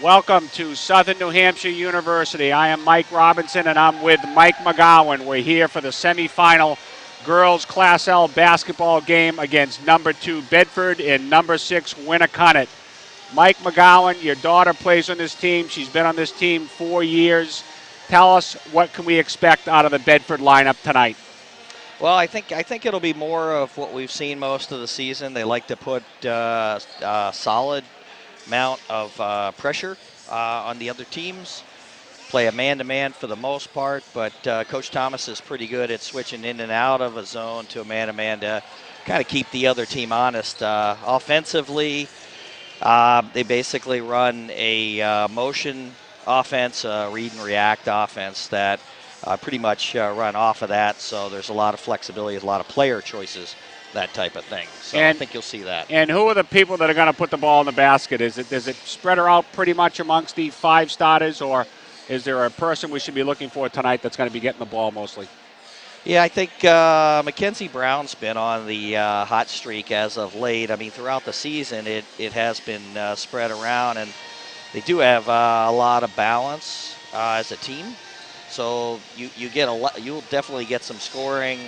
Welcome to Southern New Hampshire University. I am Mike Robinson, and I'm with Mike McGowan. We're here for the semifinal girls Class L basketball game against number 2 Bedford and number 6 Winnacunnet. Mike McGowan, your daughter plays on this team. She's been on this team 4 years. Tell us, what can we expect out of the Bedford lineup tonight? Well, I think it'll be more of what we've seen most of the season. They like to put a solid amount of pressure on the other teams, play a man-to-man for the most part, but Coach Thomas is pretty good at switching in and out of a zone to a man-to-man to kind of keep the other team honest. Offensively, they basically run a motion offense, read and react offense that pretty much run off of that, so there's a lot of flexibility, a lot of player choices, that type of thing. So I think you'll see that. And who are the people that are going to put the ball in the basket? Does it spread her out pretty much amongst the 5 starters, or is there a person we should be looking for tonight that's going to be getting the ball mostly? Yeah, I think Mackenzie Brown's been on the hot streak as of late. I mean, throughout the season, it has been spread around, and they do have a lot of balance as a team. So you'll definitely get some scoring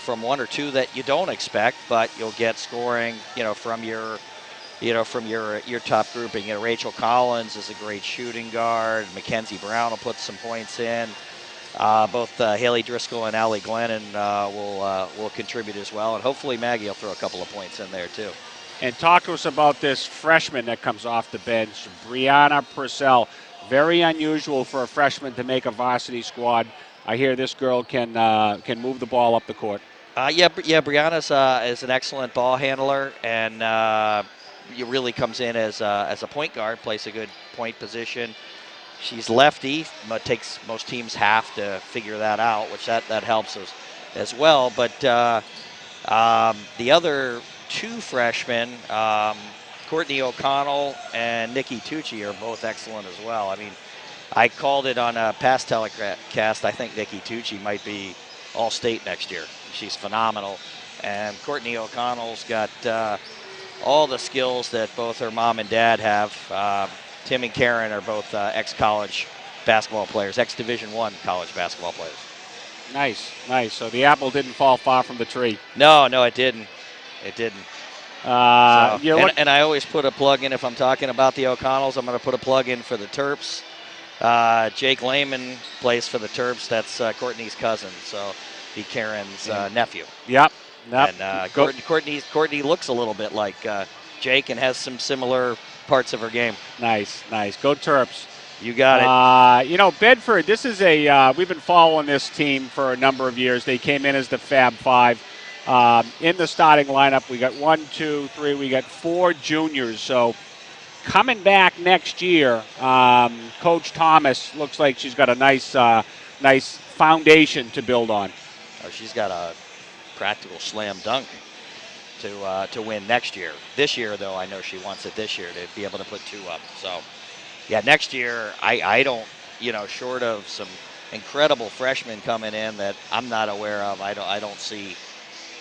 from 1 or 2 that you don't expect, but you'll get scoring, from your top grouping. Rachel Collins is a great shooting guard. Mackenzie Brown will put some points in. Both Haley Driscoll and Allie Glennon will contribute as well, and hopefully Maggie will throw a couple of points in there too. And talk to us about this freshman that comes off the bench, Brianna Purcell. Very unusual for a freshman to make a varsity squad. I hear this girl can move the ball up the court. Brianna's is an excellent ball handler, and really comes in as a point guard, plays a good point position. She's lefty, but takes most teams have to figure that out, which that helps us as well. But the other 2 freshmen, Courtney O'Connell and Nikki Tucci, are both excellent as well. I mean, I called it on a past telecast. I think Nikki Tucci might be all-state next year. She's phenomenal. And Courtney O'Connell's got all the skills that both her mom and dad have. Tim and Karen are both ex-college basketball players, ex-Division I college basketball players. Nice. So the apple didn't fall far from the tree. No, it didn't. It didn't. And I always put a plug in if I'm talking about the O'Connells. I'm going to put a plug in for the Terps. Jake Lehman plays for the Terps. That's Courtney's cousin, so be Karen's nephew. Yep. And Courtney looks a little bit like Jake and has some similar parts of her game. Nice. Go Terps. You got it. Bedford, this is we've been following this team for a number of years. They came in as the Fab Five. In the starting lineup, we got we got 4 juniors. So coming back next year, Coach Thomas looks like she's got a nice foundation to build on. Oh, she's got a practical slam dunk to win next year. This year, though, I know she wants it this year to be able to put 2 up. So, yeah, next year, I don't, short of some incredible freshmen coming in that I'm not aware of, I don't see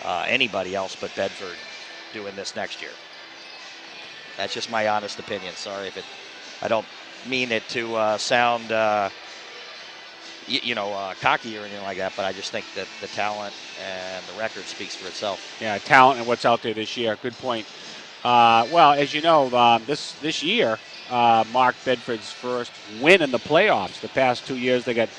anybody else but Bedford doing this next year. That's just my honest opinion. Sorry I don't mean it to sound, cocky or anything like that, but I just think that the talent and the record speaks for itself. Yeah, talent and what's out there this year. Good point. Well, as you know, this year marked Bedford's first win in the playoffs. The past 2 years they got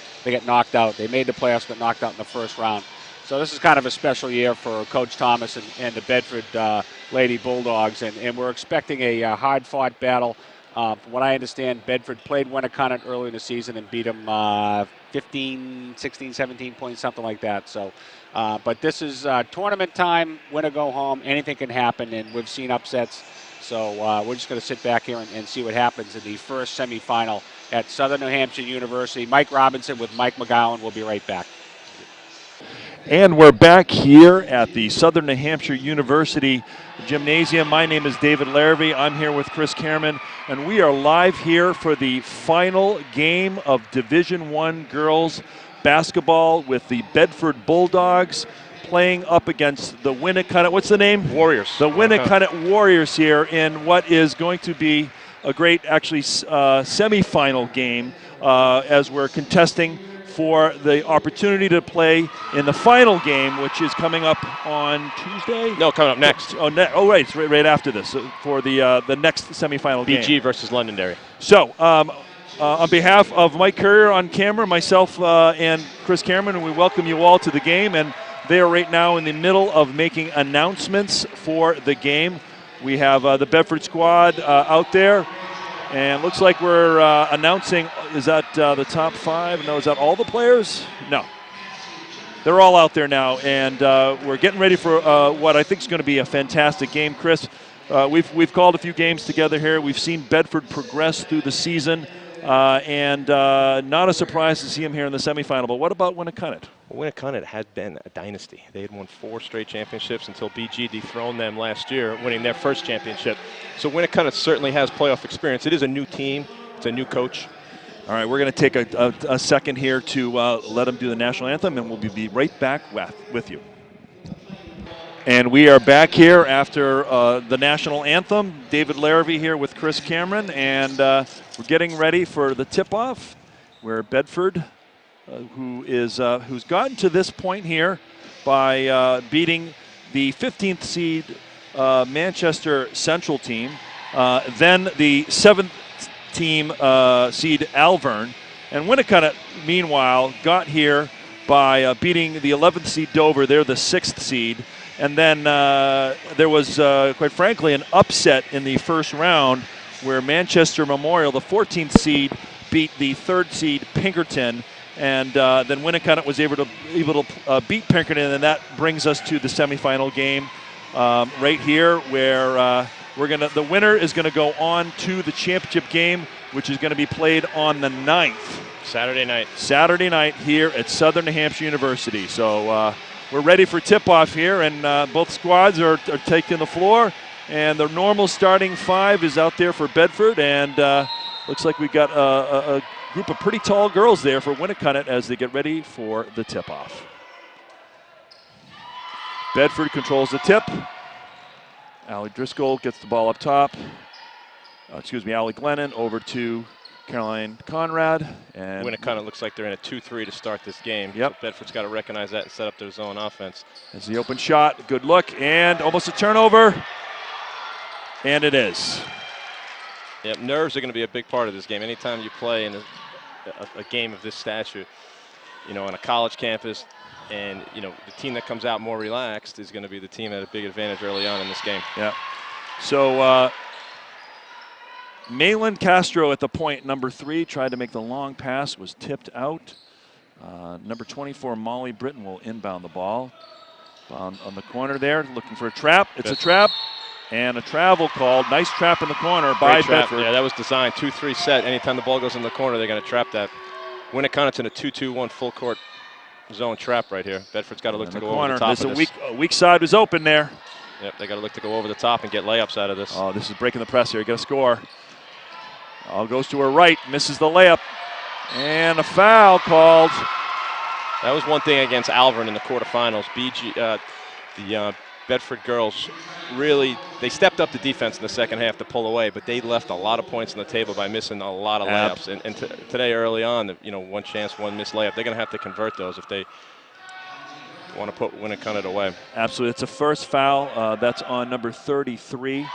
knocked out. They made the playoffs, got knocked out in the first round. So this is kind of a special year for Coach Thomas and the Bedford Lady Bulldogs, and we're expecting a hard-fought battle. From what I understand, Bedford played Winnacunnet early in the season and beat them 15, 16, 17 points, something like that. So, but this is tournament time, win or go home. Anything can happen, and we've seen upsets. So we're just going to sit back here and see what happens in the first semifinal at Southern New Hampshire University. Mike Robinson with Mike McGowan. We'll be right back. And we're back here at the Southern New Hampshire University Gymnasium. My name is David Larrivee. I'm here with Chris Cameron, and we are live here for the final game of Division I girls basketball with the Bedford Bulldogs playing up against the Winnacunnet. What's the name? Warriors. The Winnacunnet Warriors here in what is going to be a great, actually, semifinal game as we're contesting for the opportunity to play in the final game, which is coming up on Tuesday. No, coming up next. Oh, right, it's right after this for the next semifinal game. BG versus Londonderry. So, on behalf of Mike Currier on camera, myself and Chris Cameron, we welcome you all to the game. And they are right now in the middle of making announcements for the game. We have the Bedford squad out there. And looks like we're announcing, is that the top 5? No, is that all the players? No. They're all out there now, and we're getting ready for what I think is going to be a fantastic game. Chris, we've called a few games together here. We've seen Bedford progress through the season, and not a surprise to see them here in the semifinal. But what about Winnacunnet? Well, Winnacunnet had been a dynasty. They had won 4 straight championships until BG dethroned them last year, winning their first championship. So Winnacunnet certainly has playoff experience. It is a new team. It's a new coach. All right, we're going to take a second here to let them do the national anthem, and we'll be right back with you. And we are back here after the national anthem. David Larrivee here with Chris Cameron, and we're getting ready for the tip-off, where Bedford, who's gotten to this point here by beating the 15th seed Manchester Central team, then the 7th team seed Alvern, and Winnacunnet, meanwhile, got here by beating the 11th seed Dover. They're the 6th seed. And then there was, quite frankly, an upset in the first round where Manchester Memorial, the 14th seed, beat the 3rd seed Pinkerton. And then Winnacunnet was able to beat Pinkerton, and that brings us to the semifinal game right here, where the winner is going to go on to the championship game, which is going to be played on the 9th. Saturday night here at Southern New Hampshire University. So we're ready for tip-off here, and both squads are taking the floor. And the normal starting 5 is out there for Bedford, and looks like we've got a group of pretty tall girls there for Winnacunnet as they get ready for the tip-off. Bedford controls the tip. Allie Driscoll gets the ball up top. Allie Glennon over to Caroline Conrad. And Winnacunnet looks like they're in a 2-3 to start this game. Yep. So Bedford's got to recognize that and set up their zone offense. It's the open shot. Good look, and almost a turnover. And it is. Yep, nerves are going to be a big part of this game. Anytime you play in a game of this stature, on a college campus, and the team that comes out more relaxed is going to be the team at a big advantage early on in this game. Yeah. So Malin Castro at the point, number 3, tried to make the long pass, was tipped out. Number 24, Molly Britton, will inbound the ball. On the corner there, looking for a trap. It's a trap. And a travel called. Nice trap in the corner by Bedford. Yeah, that was designed. 2-3 set. Anytime the ball goes in the corner, they're going to trap that. Winnacunnet's in a 2-2-1 full court zone trap right here. Bedford's got to look to go over the top of this. A weak side was open there. Yep, they got to look to go over the top and get layups out of this. Oh, this is breaking the press here. Got to score. All goes to her right. Misses the layup. And a foul called. That was one thing against Alvern in the quarterfinals. The Bedford girls really, they stepped up the defense in the second half to pull away, but they left a lot of points on the table by missing a lot of layups. And today early on, one chance, one missed layup. They're going to have to convert those if they want to put Winnacunnet away. Absolutely. It's a first foul. That's on number 33,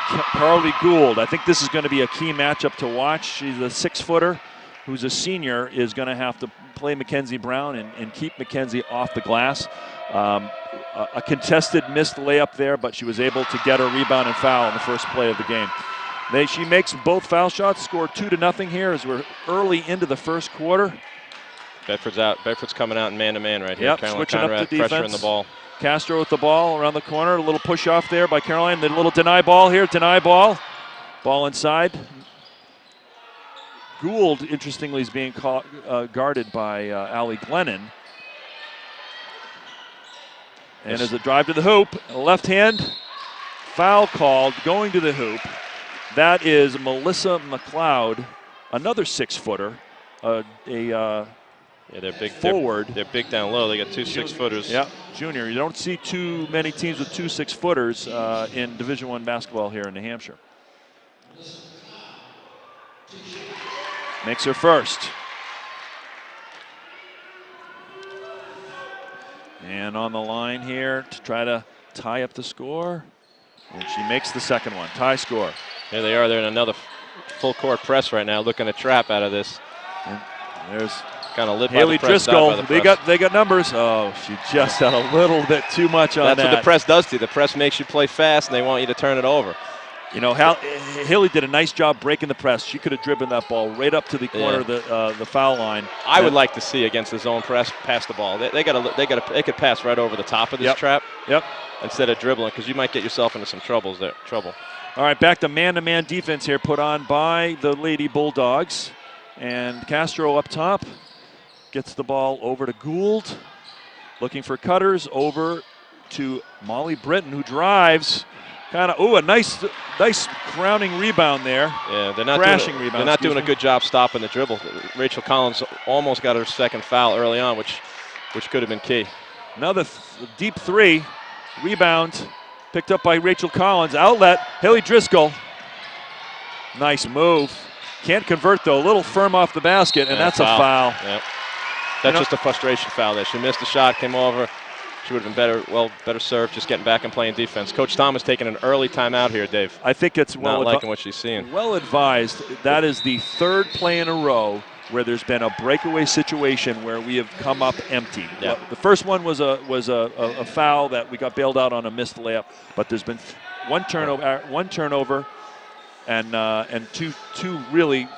Carly Gould. I think this is going to be a key matchup to watch. She's a 6-footer who's a senior, is going to have to play Mackenzie Brown and keep Mackenzie off the glass. A contested missed layup there, but she was able to get her rebound and foul in the first play of the game. She makes both foul shots, score 2-0 here as we're early into the first quarter. Bedford's out. Bedford's coming out in man-to-man right here. Yep, Caroline switching Conrad, up the defense. pressure in the ball. Castro with the ball around the corner. A little push off there by Caroline. The little deny ball here. Deny ball. Ball inside. Gould, interestingly, is being guarded by Allie Glennon. And as a drive to the hoop, left hand, foul called, going to the hoop. That is Melissa McLeod, another 6-footer. Yeah, they're big forward. They're big down low. They got 2 6-footers. Yeah, junior. You don't see too many teams with 2 6-footers in Division I basketball here in New Hampshire. Makes her first. And on the line here to try to tie up the score. And she makes the second one. Tie score. Here they are. They're in another full court press right now, looking to trap out of this. And there's kind of lit Haley by the press, Driscoll. by the press. They got numbers. Oh, she just had a little bit too much on that. That's what the press does to you. The press makes you play fast, and they want you to turn it over. You know, Haley did a nice job breaking the press. She could have driven that ball right up to the corner of the foul line. I would like to see against the zone press pass the ball. They could pass right over the top of this trap. Yep. Instead of dribbling, because you might get yourself into some trouble. All right, back to man-to-man defense here, put on by the Lady Bulldogs, and Castro up top gets the ball over to Gould, looking for cutters over to Molly Britton, who drives. A nice crowning rebound there. Yeah, they're not rebound. They're not doing a good job stopping the dribble. Rachel Collins almost got her second foul early on, which could have been key. Another deep three, rebound picked up by Rachel Collins. Outlet, Haley Driscoll. Nice move. Can't convert though. A little firm off the basket, and that's a foul. Yep. That's just a frustration foul there. She missed the shot, came over. She would have been better served, just getting back and playing defense. Coach Thomas taking an early timeout here, Dave. I think it's not liking what she's seeing. Well advised. That is the third play in a row where there's been a breakaway situation where we have come up empty. Yeah. The first one was a foul that we got bailed out on a missed layup, but there's been one turnover, and two really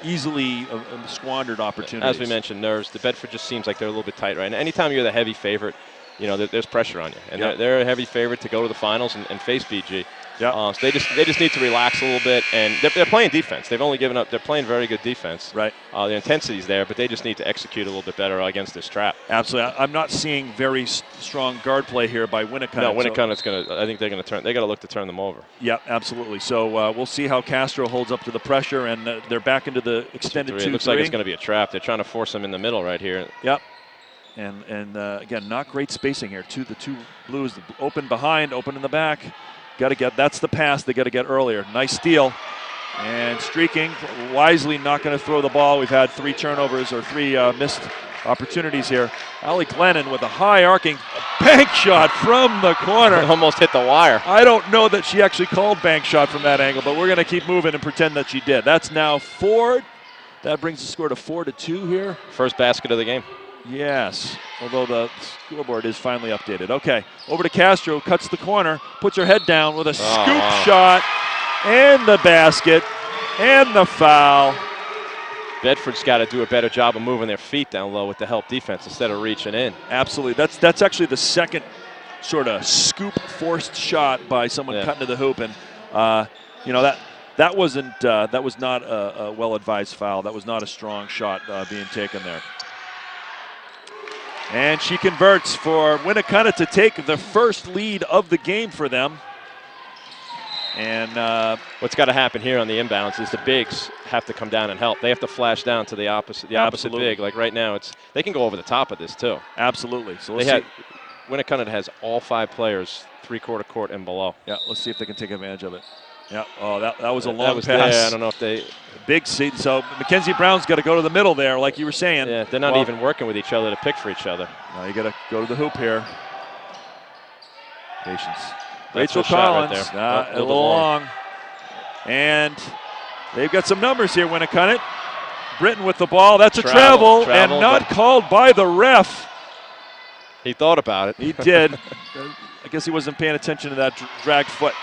easily squandered opportunities. As we mentioned, nerves. The Bedford just seems like they're a little bit tight right now. Anytime you're the heavy favorite, there's pressure on you, and they're a heavy favorite to go to the finals and face BG. Yeah. So they just need to relax a little bit, and they're playing defense. They've only given up. They're playing very good defense. Right. The intensity's there, but they just need to execute a little bit better against this trap. Absolutely. I'm not seeing very strong guard play here by Winnacunnet. No, Winnacunnet's I think they're going to turn. They got to look to turn them over. Yeah, absolutely. So we'll see how Castro holds up to the pressure, and they're back into the extended 2-3. It looks like it's going to be a trap. They're trying to force them in the middle right here. Yep. And again, not great spacing here. The two Blues open behind, open in the back. That's the pass they got to get earlier. Nice steal. And streaking, wisely not going to throw the ball. We've had 3 turnovers or 3 missed opportunities here. Allie Glennon with a high arcing bank shot from the corner. Almost hit the wire. I don't know that she actually called bank shot from that angle, but we're going to keep moving and pretend that she did. That's now 4. That brings the score to 4-2 here. First basket of the game. Yes, although the scoreboard is finally updated. Okay, over to Castro, cuts the corner, puts her head down with a scoop shot, and the basket, and the foul. Bedford's got to do a better job of moving their feet down low with the help defense instead of reaching in. Absolutely. That's actually the second sort of scoop forced shot by someone cutting to the hoop, and that was not a well-advised foul. That was not a strong shot being taken there. And she converts for Winnacunnet to take the first lead of the game for them. And what's got to happen here on the inbounds is the bigs have to come down and help. They have to flash down to the opposite big. Like right now, they can go over the top of this too. Absolutely. So Winnacunnet has all 5 players 3/4 court and below. Yeah, let's see if they can take advantage of it. Yeah. Oh, that was a long pass. There. I don't know if they. Big seat. So Mackenzie Brown's got to go to the middle there, like you were saying. Yeah, they're not even working with each other to pick for each other. No, you got to go to the hoop here. Patience. That's Rachel Collins, right a little long. And they've got some numbers here, Winnacunnet. Britton with the ball. That's a travel and not called by the ref. He thought about it. He did. I guess he wasn't paying attention to that dragged foot.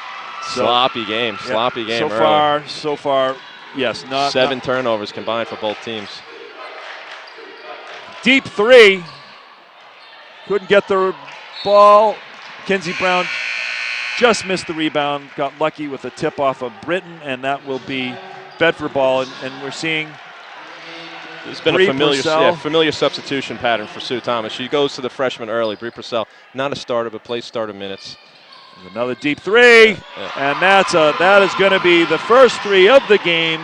Sloppy game. So far, yes. 7 turnovers combined for both teams. Deep 3. Couldn't get the ball. Mackenzie Brown just missed the rebound. Got lucky with a tip off of Britton, and that will be Bedford ball. And we're seeing there's been a familiar substitution pattern for Sue Thomas. She goes to the freshman early. Bree Purcell, not a starter, but plays starter minutes. Another deep 3, and that is going to be the first 3 of the game,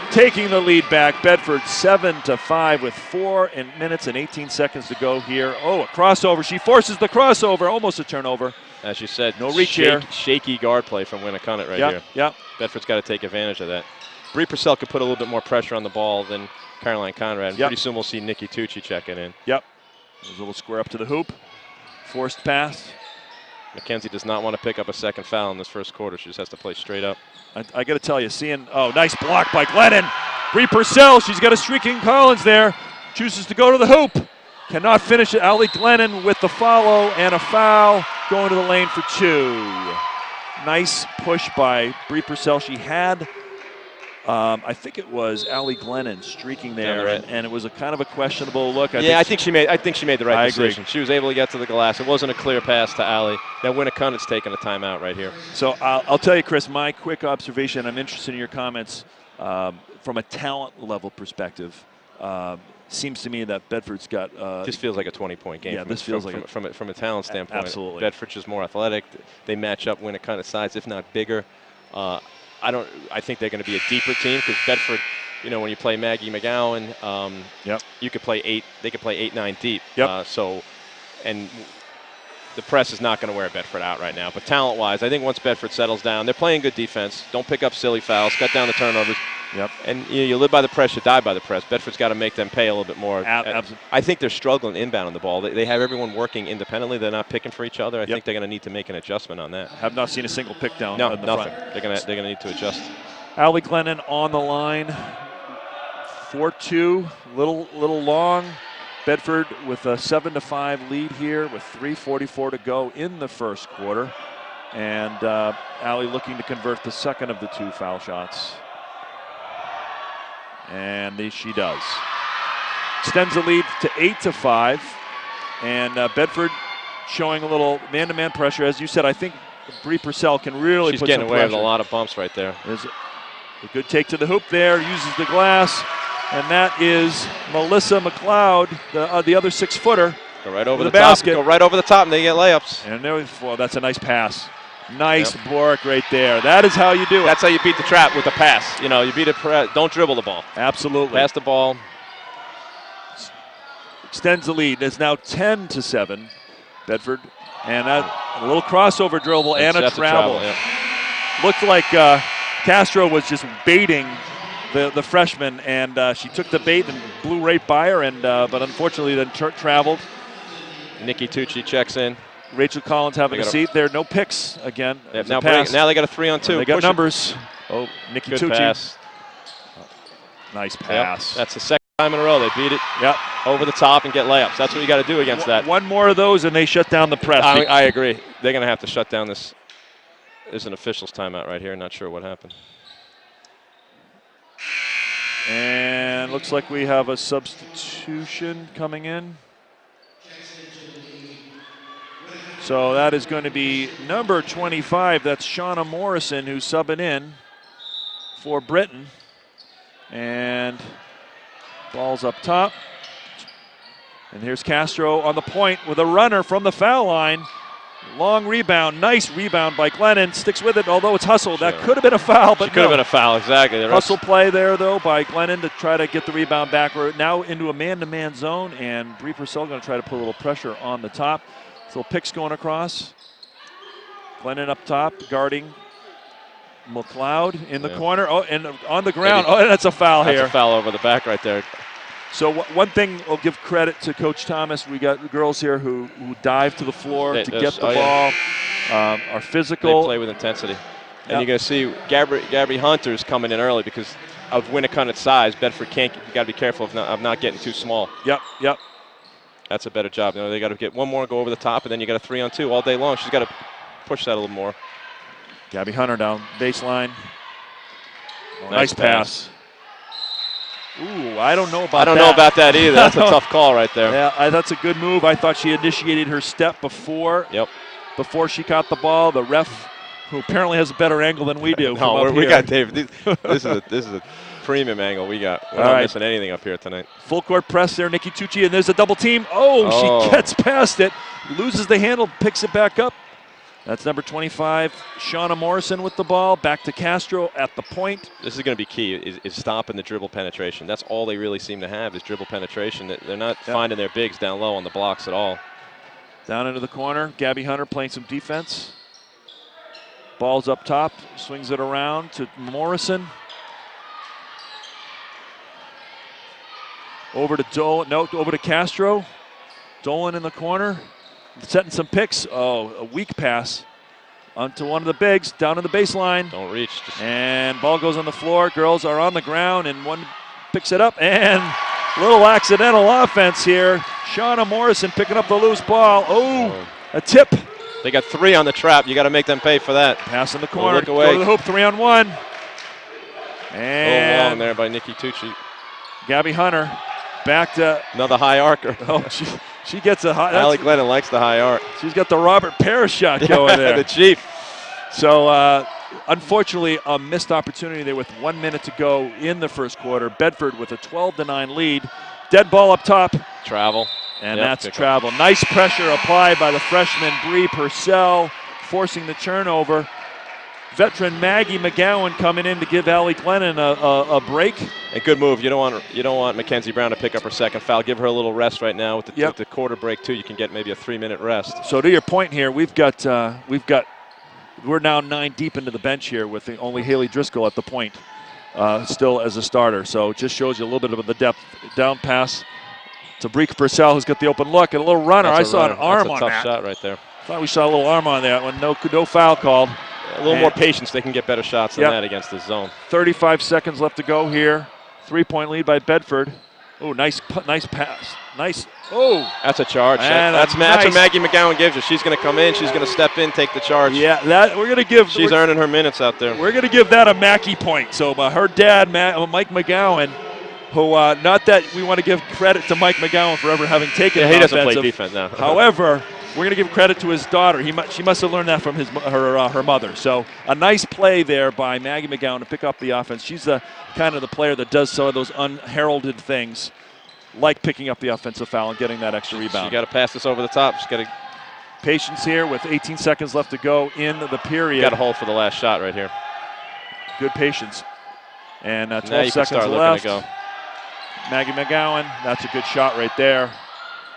taking the lead back. Bedford 7-5 with 4 minutes and 18 seconds to go here. Oh, a crossover. She forces the crossover, almost a turnover. as you said, no reach here. Shaky guard play from Winnacunnet right here. Yep. Bedford's got to take advantage of that. Bree Purcell could put a little bit more pressure on the ball than Caroline Conrad. And pretty soon we'll see Nikki Tucci checking in. Yep. There's a little square up to the hoop. Forced pass. Mackenzie does not want to pick up a second foul in this first quarter. She just has to play straight up. I got to tell you, nice block by Glennon. Bree Purcell, she's got a streaking Collins there. Chooses to go to the hoop. Cannot finish it. Allie Glennon with the follow and a foul going to the lane for 2. Nice push by Bree Purcell. She had, I think it was Allie Glennon streaking there, right. and it was a kind of a questionable look. I think she made the right decision. Agree. She was able to get to the glass. It wasn't a clear pass to Allie. Now Winnacunnet's taking a timeout right here. So I'll tell you, Chris, my quick observation. I'm interested in your comments from a talent level perspective. Seems to me that Bedford's got. This feels like a 20-point game. Yeah, this feels like from a talent standpoint. Absolutely. Bedford's just more athletic. They match up Winnacunnet size, if not bigger. I think they're going to be a deeper team because Bedford, when you play Maggie McGowan, you could play 8. They could play 8-9 deep. Yep. And the press is not going to wear Bedford out right now. But talent-wise, I think once Bedford settles down, they're playing good defense. Don't pick up silly fouls. Cut down the turnovers. Yep. And you live by the press, you die by the press. Bedford's got to make them pay a little bit more. Absolutely. I think they're struggling inbound on the ball. They have everyone working independently. They're not picking for each other. I think they're going to need to make an adjustment on that. Have not seen a single pick down. No, in the nothing. Front. They're going to need to adjust. Allie Glennon on the line. 4-2, little long. Bedford with a 7-5 lead here with 3:44 to go in the first quarter. And Allie looking to convert the second of the 2 foul shots. And she does. Extends the lead to 8-5. And Bedford showing a little man-to-man pressure. As you said, I think Bree Purcell can really She's put getting some away pressure. with a lot of bumps right there. There's a good take to the hoop there. Uses the glass. And that is Melissa McLeod, the other 6-footer. Go right over the basket. Top. Go right over the top, and they get layups. And that's a nice pass. Nice block right there. That is how you do it. That's how you beat the trap with the pass. You beat it. Don't dribble the ball. Absolutely. Pass the ball. Extends the lead. It's now 10-7. Bedford. And a little crossover dribble and a travel. Looked like Castro was just baiting the freshman, and she took the bait and blew right by her, but unfortunately then traveled. Nikki Tucci checks in. Rachel Collins having a seat there. No picks again. Now they got a 3-on-2. They got numbers. Oh, Nikki Good Tucci. Pass. Nice pass. That's the second time in a row they beat it. Yep. Over the top and get layups. That's what you got to do against that. One more of those and they shut down the press. I agree. They're going to have to shut down this. There's an official's timeout right here. Not sure what happened. And looks like we have a substitution coming in. So that is going to be number 25. That's Shauna Morrison who's subbing in for Britain. And ball's up top. And here's Castro on the point with a runner from the foul line. Long rebound, nice rebound by Glennon. Sticks with it, although it's hustled. That could have been a foul, but could have been a foul, exactly. Hustle play there, though, by Glennon to try to get the rebound back. We're now into a man-to-man zone, and Bree Purcell going to try to put a little pressure on the top. So picks going across. Glennon up top, guarding McLeod in the corner. Oh, and on the ground. Oh, that's a foul here. That's a foul over the back right there. So one thing I'll give credit to Coach Thomas. We got girls here who dive to the floor to get the ball, are physical. They play with intensity. And you're going to see Gabby Hunter's coming in early because of Winnacunnet's size. Bedford you got to be careful of not getting too small. Yep. That's a better job. They got to get one more, go over the top, and then you got a 3-on-2 all day long. She's got to push that a little more. Gabby Hunter down baseline. Nice pass. Ooh, I don't know about that. I don't know about that either. That's a tough call right there. Yeah, that's a good move. I thought she initiated her step before she caught the ball. The ref, who apparently has a better angle than we do. No, we got Dave. This is a premium angle we got. We're not missing anything up here tonight. Full court press there, Nikki Tucci, and there's a double team. Oh, she gets past it, loses the handle, picks it back up. That's number 25, Shauna Morrison with the ball. Back to Castro at the point. This is going to be key, is stopping the dribble penetration. That's all they really seem to have is dribble penetration. They're not finding their bigs down low on the blocks at all. Down into the corner. Gabby Hunter playing some defense. Ball's up top. Swings it around to Morrison. Over to Dolan. No, over to Castro. Dolan in the corner. Setting some picks. Oh, a weak pass. Onto one of the bigs. Down to the baseline. Don't reach. And ball goes on the floor. Girls are on the ground, and one picks it up. And a little accidental offense here. Shauna Morrison picking up the loose ball. Oh, a tip. They got 3 on the trap. You got to make them pay for that. Pass in the corner. Look away. Go to the hoop. 3-on-1. A little And long there by Nikki Tucci. Gabby Hunter back to. Another high arcer. Oh, she gets a high. Allie Glennon likes the high arc. She's got the Robert Parrish shot going there. The Chief. So, unfortunately, a missed opportunity there with 1 minute to go in the first quarter. Bedford with a 12-9 lead. Dead ball up top. Travel. And that's travel. Nice pressure applied by the freshman Bree Purcell, forcing the turnover. Veteran Maggie McGowan coming in to give Allie Glennon a break. A good move. You don't want Mackenzie Brown to pick up her second foul. Give her a little rest right now with the quarter break too. You can get maybe a 3-minute rest. So to your point here, we're now 9 deep into the bench here with only Haley Driscoll at the point, still as a starter. So it just shows you a little bit of the depth. Down pass to Bree Purcell, who's got the open look and a little runner. I saw an arm on that. That's a tough shot right there. Thought we saw a little arm on that one. No foul called. A little more patience. They can get better shots than that against the zone. 35 seconds left to go here. 3-point lead by Bedford. Oh, nice pass. Nice. Oh. That's a charge. That's what Maggie McGowan gives her. She's going to come in. She's going to step in, take the charge. Yeah, we're going to give. She's earning her minutes out there. We're going to give that a Mackey point. So her dad, Mike McGowan, who not that we want to give credit to Mike McGowan for ever having taken. He doesn't play defense now. However, we're going to give credit to his daughter. She must have learned that from her mother. So a nice play there by Maggie McGowan to pick up the offense. She's the kind of the player that does some of those unheralded things, like picking up the offensive foul and getting that extra rebound. You got to pass this over the top. She's got to. Patience here with 18 seconds left to go in the period. Got to hold for the last shot right here. Good patience. And 12 now you seconds can start left. Looking to go. Maggie McGowan, that's a good shot right there.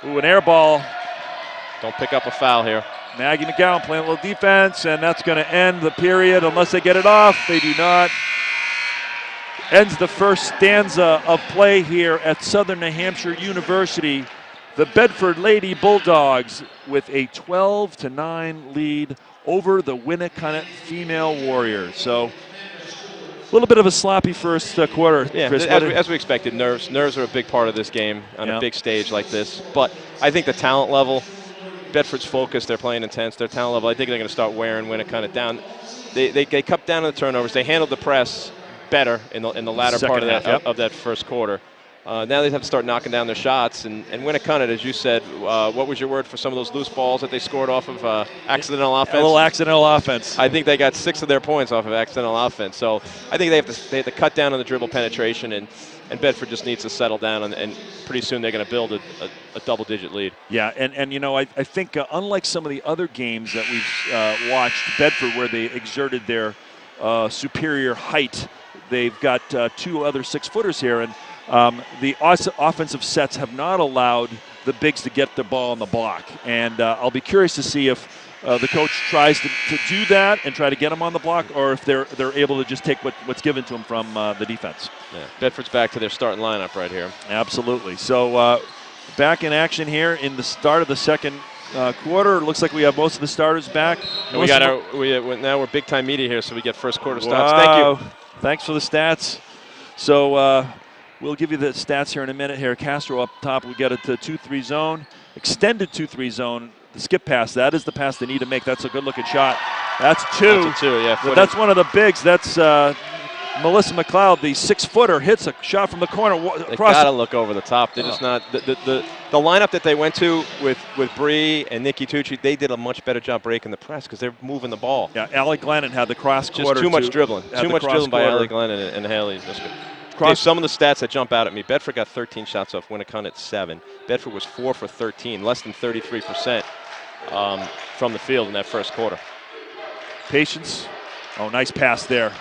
Ooh, an air ball. Don't pick up a foul here. Maggie McGowan playing a little defense, and that's going to end the period unless they get it off. They do not. Ends the first stanza of play here at Southern New Hampshire University. The Bedford Lady Bulldogs with a 12-9 lead over the Winnacunnet female Warriors. So a little bit of a sloppy first quarter. Yeah, Chris, as we expected, nerves are a big part of this game on a big stage like this. But I think the talent level, Bedford's focused, they're playing intense, their talent level, I think they're going to start wearing Winnacunnet down. They cut down on the turnovers. They handled the press better in the latter part of that first quarter. Now they have to start knocking down their shots. And Winnacunnet, as you said, what was your word for some of those loose balls that they scored off of accidental offense? A little accidental offense. I think they got 6 of their points off of accidental offense. So I think they have to cut down on the dribble penetration, and Bedford just needs to settle down, and pretty soon they're going to build a double-digit lead. Yeah, and you know, I think unlike some of the other games that we've watched, Bedford, where they exerted their superior height, they've got 2 other 6-footers here, and the offensive sets have not allowed the bigs to get the ball on the block. And I'll be curious to see if the coach tries to do that and try to get them on the block, or if they're able to just take what's given to them from the defense. Yeah, Bedford's back to their starting lineup right here. Absolutely. So back in action here in the start of the second quarter. It looks like we have most of the starters back. And now we're big time media here, so we get first quarter stats. Thank you. Thanks for the stats. So we'll give you the stats here in a minute here. Castro up top, we get it to 2-3 zone, extended 2-3 zone. The skip pass, that is the pass they need to make. That's a good looking shot. That's 2. That's a 2, yeah. That's one of the bigs. That's Melissa McLeod, the 6-footer, hits a shot from the corner. They got to look over the top. They're just not the lineup that they went to with Bree and Nikki Tucci. They did a much better job breaking the press because they're moving the ball. Yeah, Allie Glennon had the cross quarter. Just too much dribbling. Too much dribbling by Allie Glennon and Haley. Dave, some of the stats that jump out at me. Bedford got 13 shots off Winnacunnet 7. Bedford was 4 for 13, less than 33% from the field in that first quarter. Patience. Oh, nice pass there.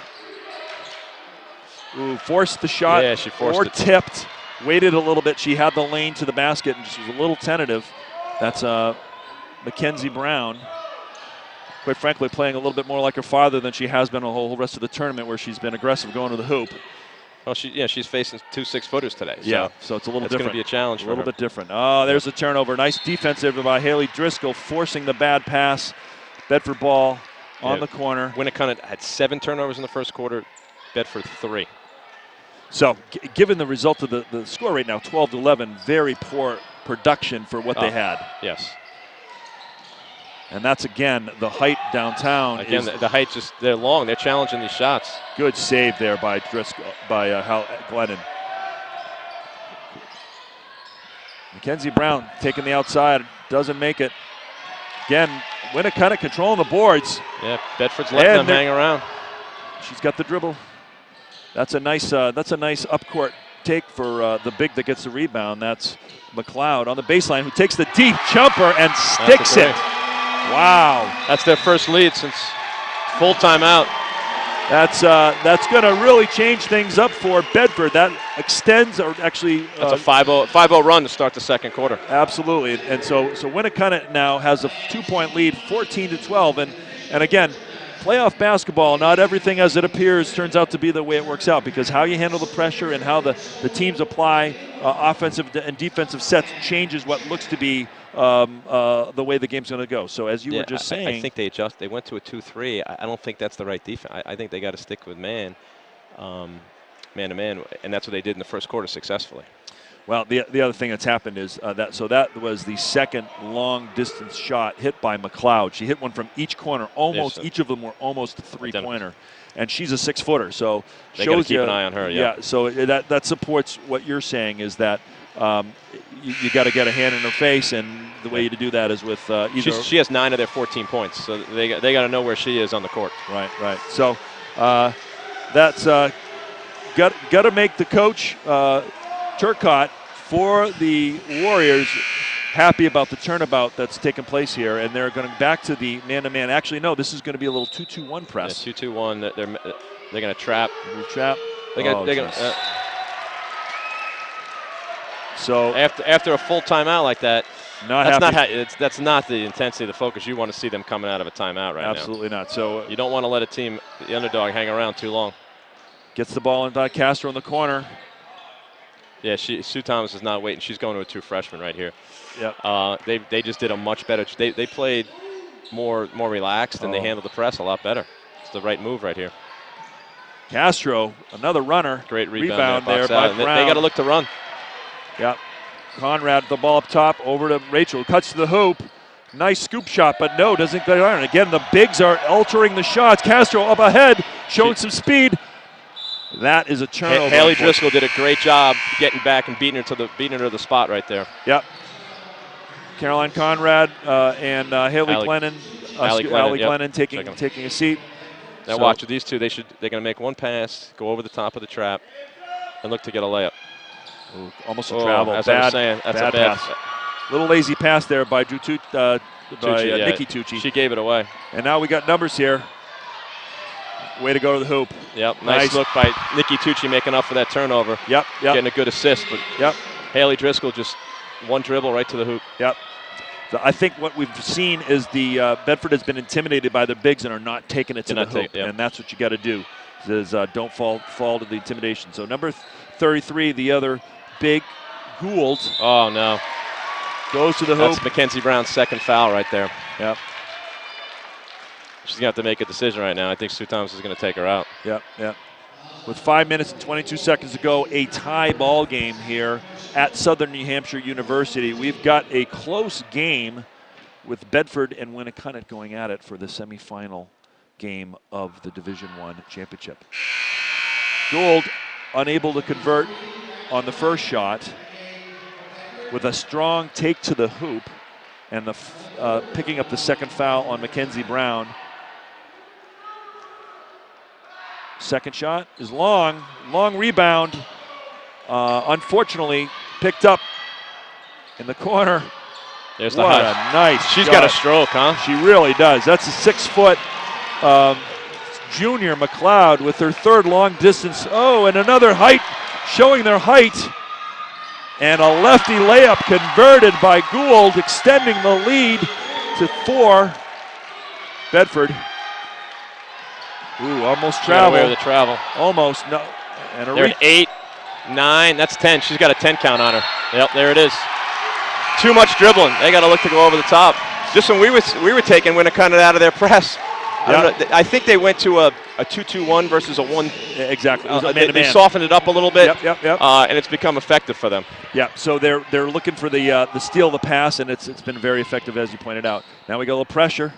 Ooh, forced the shot. Yeah, she forced it. Or tipped. Waited a little bit. She had the lane to the basket and just was a little tentative. That's Mackenzie Brown, quite frankly, playing a little bit more like her father than she has been the whole rest of the tournament, where she's been aggressive going to the hoop. Well, she's facing 2 6-footers today. So it's a little different. It's going to be a challenge for her. A little bit different. Oh, there's a turnover. Nice defense there by Haley Driscoll, forcing the bad pass. Bedford ball on the corner. Winnacunnet had 7 turnovers in the first quarter. Bedford 3. So, given the result of the score right now, 12-11, very poor production for what they had. Yes. And that's, again, the height downtown. Again, the height, they're long. They're challenging these shots. Good save there by Driscoll, by Glennon. Mackenzie Brown taking the outside, doesn't make it. Again, Winnacunnet controlling the boards. Yeah, Bedford's letting them hang around. She's got the dribble. That's a nice upcourt take for the big that gets the rebound. That's McLeod on the baseline, who takes the deep jumper and sticks it. Wow. That's their first lead since full timeout. That's going to really change things up for Bedford. That extends, or actually... That's a 5-0 run to start the second quarter. Absolutely. And so Winnacunnet now has a 2-point lead, 14-12. And again, playoff basketball, not everything as it appears turns out to be the way it works out, because how you handle the pressure and how the teams apply offensive and defensive sets changes what looks to be the way the game's going to go. So as you were just saying, I think they went to a 2-3. I don't think that's the right defense. I think they got to stick with man to man, and that's what they did in the first quarter successfully. Well, the other thing that's happened is that was the second long distance shot hit by McLeod. She hit one from each corner, each of them were almost a 3-pointer, and she's a 6-footer. So they got to keep an eye on her. Yeah. So that supports what you're saying, is that you got to get a hand in her face, and the way to do that is with either. She has 9 of their 14 points, so they got to know where she is on the court. Right. So that's got to make the coach Turcotte for the Warriors happy about the turnabout that's taken place here, and they're going back to the man-to-man. Actually, no, this is going to be a little 2-2-1 press. Yeah, 2-2-1. They're going to trap. Trap. So after a full timeout like that, that's not the intensity, the focus you want to see them coming out of a timeout right now. Absolutely not. So you don't want to let a team, the underdog, hang around too long. Gets the ball in by Castro in the corner. Yeah, Sue Thomas is not waiting. She's going to a 2 freshman right here. Yep. They just did a much better. They played more relaxed, and they handled the press a lot better. It's the right move right here. Castro, another runner. Great rebound there by Brown. They got to look to run. Yep. Conrad, the ball up top, over to Rachel, cuts to the hoop. Nice scoop shot, but no, doesn't get iron. Again, the bigs are altering the shots. Castro up ahead, showing some speed. That is a turnover. Haley Driscoll did a great job getting back and beating her to the spot right there. Yep. Caroline Conrad and Haley Glennon. Glennon taking a seat. Now watch these two. They're going to make one pass, go over the top of the trap, and look to get a layup. Ooh, almost a travel. As I was saying, that's a bad pass. Little lazy pass there by Nikki Tucci. She gave it away. And now we got numbers here. Way to go to the hoop. Yep, nice look by Nikki Tucci, making up for that turnover. Yep. Getting a good assist, but Haley Driscoll just one dribble right to the hoop. Yep. So I think what we've seen is the Bedford has been intimidated by the bigs and are not taking it to the hoop, and that's what you got to do. Is don't fall to the intimidation. So number 33, the other big, Gould. Oh no, goes to the hoop. That's Mackenzie Brown's second foul right there. Yep. She's going to have to make a decision right now. I think Sue Thomas is going to take her out. Yep. With 5 minutes and 22 seconds to go, a tie ball game here at Southern New Hampshire University. We've got a close game with Bedford and Winnacunnet going at it for the semifinal game of the Division I championship. Gould unable to convert on the first shot, with a strong take to the hoop, and picking up the second foul on Mackenzie Brown. Second shot is long rebound. Unfortunately, picked up in the corner. There's the what a nice She's shot. Got a stroke, huh? She really does. That's a 6-foot junior McLeod with her third long distance. Oh, and another height, showing their height. And a lefty layup converted by Gould, extending the lead to 4. Bedford. Ooh, almost travel. Away with the travel. Almost. No. And a They're at 8, 9. That's 10. She's got a 10 count on her. Yep, there it is. Too much dribbling. They got to look to go over the top. Just when we were taking Winnacunnet out of their press. I think they went to a 2-2-1 versus a 1. Exactly. They softened it up a little bit. Yep. And it's become effective for them. Yeah. So they're looking for the steal, the pass, and it's been very effective, as you pointed out. Now we got a little pressure.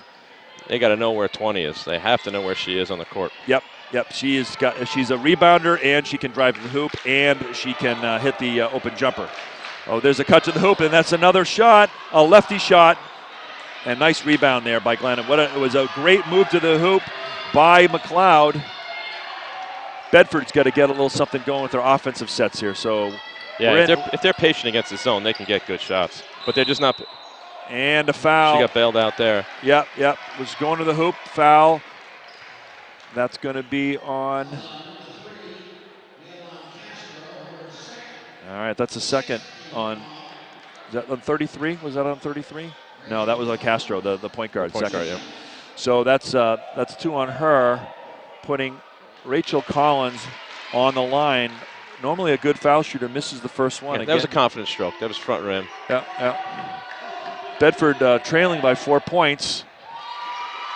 They got to know where 20 is. They have to know where she is on the court. Yep. She's a rebounder, and she can drive to the hoop, and she can hit the open jumper. Oh, there's a cut to the hoop, and that's another shot, a lefty shot, and nice rebound there by Glennon. It was a great move to the hoop by McLeod. Bedford's got to get a little something going with their offensive sets here. So yeah, if they're patient against the zone, they can get good shots, but they're just not. And a foul. She got bailed out there. Yep. Was going to the hoop. Foul. That's going to be on. All right, that's a second on. Is that on 33? Was that on 33? No, that was on Castro, the point guard. Point guard, yeah. So that's 2 on her, putting Rachel Collins on the line. Normally a good foul shooter misses the first one. Yeah, that was a confident stroke. That was front rim. Yeah. Bedford trailing by 4 points.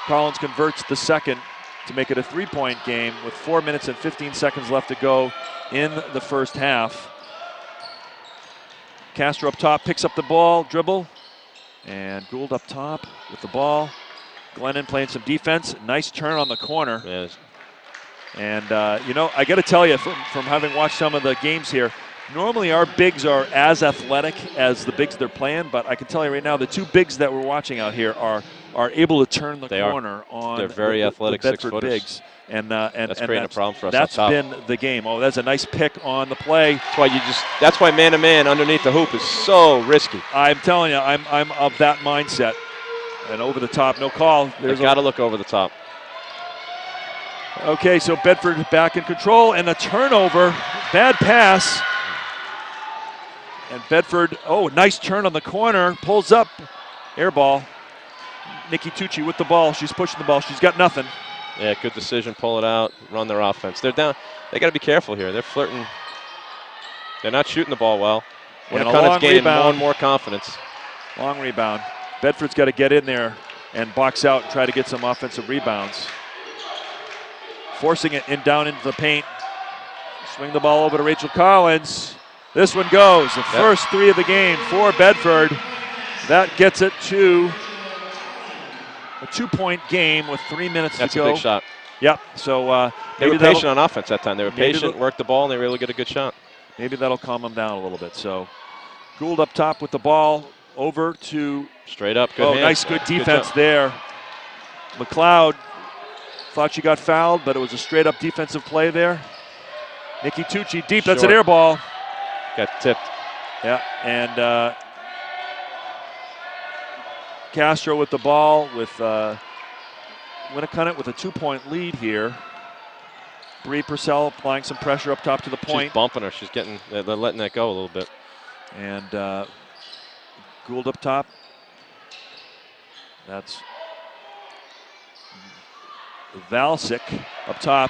Collins converts the second to make it a 3-point game with 4 minutes and 15 seconds left to go in the first half. Castro up top picks up the ball, dribble, and Gould up top with the ball. Glennon playing some defense. Nice turn on the corner. Yes. And, I got to tell you, from having watched some of the games here, normally our bigs are as athletic as the bigs they're playing, but I can tell you right now, the 2 bigs that we're watching out here are able to turn the corner on. They're very athletic the Bedford 6-footers. Bigs. And that's creating a problem for us. That's up top. been the game. Oh, that's a nice pick on the play. That's why man-to-man underneath the hoop is so risky. I'm telling you, I'm of that mindset. And over the top, no call. They got to look over the top. Okay, so Bedford back in control, and a turnover. Bad pass. And Bedford, nice turn on the corner. Pulls up. Air ball. Nikki Tucci with the ball. She's pushing the ball. She's got nothing. Yeah, good decision. Pull it out. Run their offense. They're down. They got to be careful here. They're flirting. They're not shooting the ball well. Winnacunnet's gaining more and more confidence. Long rebound. Bedford's got to get in there and box out and try to get some offensive rebounds. Forcing it down into the paint. Swing the ball over to Rachel Collins. This one goes. The first 3 of the game for Bedford. That gets it to a 2-point game with 3 minutes to go. That's a big shot. Yep. So they were patient on offense that time. They were patient, worked the ball, and they were able to get a good shot. Maybe that'll calm them down a little bit. So Gould up top with the ball over to. Straight up. Good hands. Nice, good defense there. McLeod thought she got fouled, but it was a straight-up defensive play there. Nikki Tucci deep. That's an air ball. Got tipped. Yeah, and Castro with the ball with Winnacunnet with a 2-point lead here. Bree Purcell applying some pressure up top to the point. She's bumping her. She's getting. They're letting that go a little bit. And Gould up top. That's Valsic up top.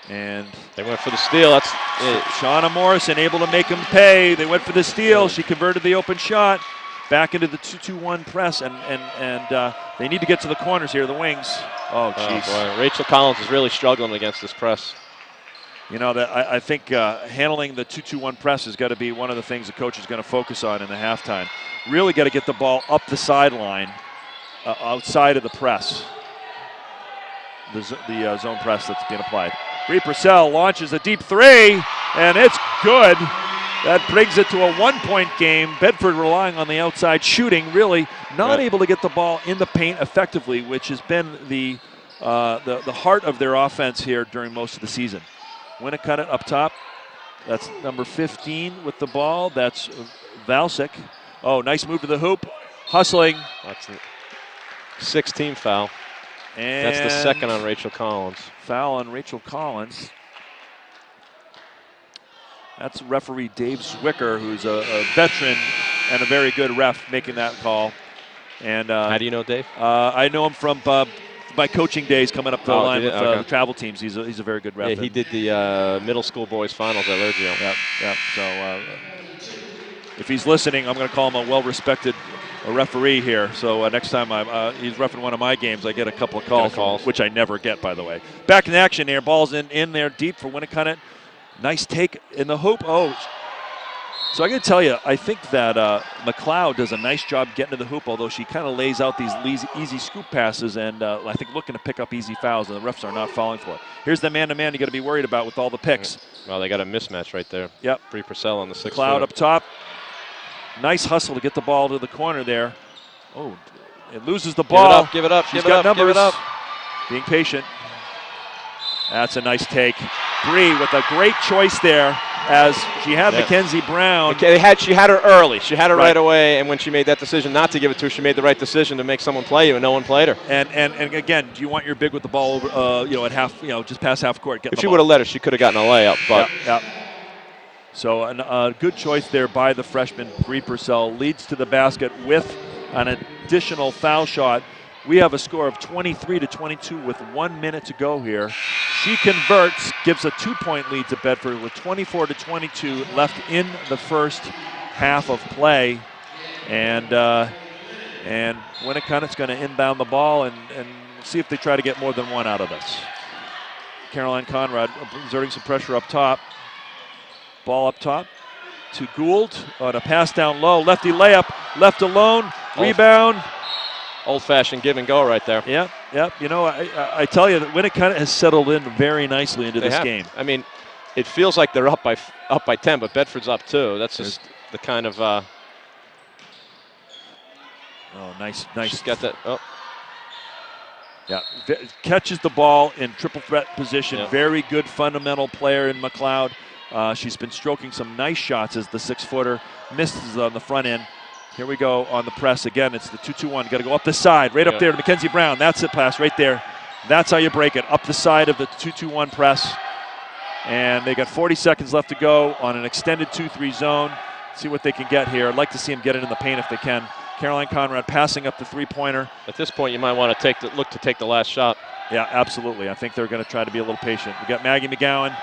And they went for the steal. That's Shauna Morrison able to make them pay. They went for the steal. She converted the open shot. Back into the 2-2-1 press, and they need to get to the corners here, the wings. Oh, jeez. Oh, boy. Rachel Collins is really struggling against this press. I think handling the 2-2-1 press has got to be one of the things the coach is going to focus on in the halftime. Really got to get the ball up the sideline, outside of the press, the zone press that's being applied. Bree Purcell launches a deep 3, and it's good. That brings it to a 1-point game. Bedford relying on the outside shooting, really not able to get the ball in the paint effectively, which has been the heart of their offense here during most of the season. Winnacunnet up top. That's number 15 with the ball. That's Valsic. Oh, nice move to the hoop. Hustling. That's the 6th foul. And that's the second on Rachel Collins. Foul on Rachel Collins. That's referee Dave Zwicker, who's a veteran and a very good ref, making that call. And how do you know Dave? I know him from my coaching days coming up the line with okay. the travel teams. He's a very good ref. Yeah, he did the middle school boys finals at Lergio. Yep. So if he's listening, I'm going to call him a well-respected referee here. So next time he's reffing one of my games, I get a couple of calls. Which I never get, by the way. Back in action here. Ball's in there deep for Winnacunnet. Nice take in the hoop. Oh, so I got to tell you, I think that McLeod does a nice job getting to the hoop, although she kind of lays out these easy scoop passes and I think looking to pick up easy fouls, and the refs are not falling for it. Here's the man-to-man you got to be worried about with all the picks. Well, they got a mismatch right there. Yep. Bree Purcell on the 6th. McLeod up top. Nice hustle to get the ball to the corner there. Oh, it loses the ball. Give it up. She's got numbers. Being patient. That's a nice take. Bree with a great choice there as she had Mackenzie Brown. Okay, she had her early. She had her right away, and when she made that decision not to give it to her, she made the right decision to make someone play you, and no one played her. And again, do you want your big with the ball over, at half, just past half court? If she would have let her, she could have gotten a layup. But Yep. So a good choice there by the freshman. Bree Purcell leads to the basket with an additional foul shot. We have a score of 23-22 with 1 minute to go here. She converts, gives a 2-point lead to Bedford with 24-22 left in the first half of play. And Winnacunnet's going to inbound the ball and see if they try to get more than one out of this. Caroline Conrad exerting some pressure up top. Ball up top to Gould on a pass down low. Lefty layup, left alone, rebound. Old-fashioned give and go right there. Yep. I tell you that Winnacunnet has settled in very nicely into this game. I mean, it feels like they're up by 10, but Bedford's up 2. That's just the kind of. Oh, nice. She's got that. Oh. Yeah, catches the ball in triple threat position. Yep. Very good fundamental player in McLeod. She's been stroking some nice shots as the 6-footer. Misses on the front end. Here we go on the press again. It's the 2-2-1. Got to go up the side, right up there to Mackenzie Brown. That's the pass right there. That's how you break it. Up the side of the 2-2-1 press. And they got 40 seconds left to go on an extended 2-3 zone. See what they can get here. I'd like to see them get it in the paint if they can. Caroline Conrad passing up the three-pointer. At this point, you might want to look to take the last shot. Yeah, absolutely. I think they're going to try to be a little patient. We got Maggie McGowan,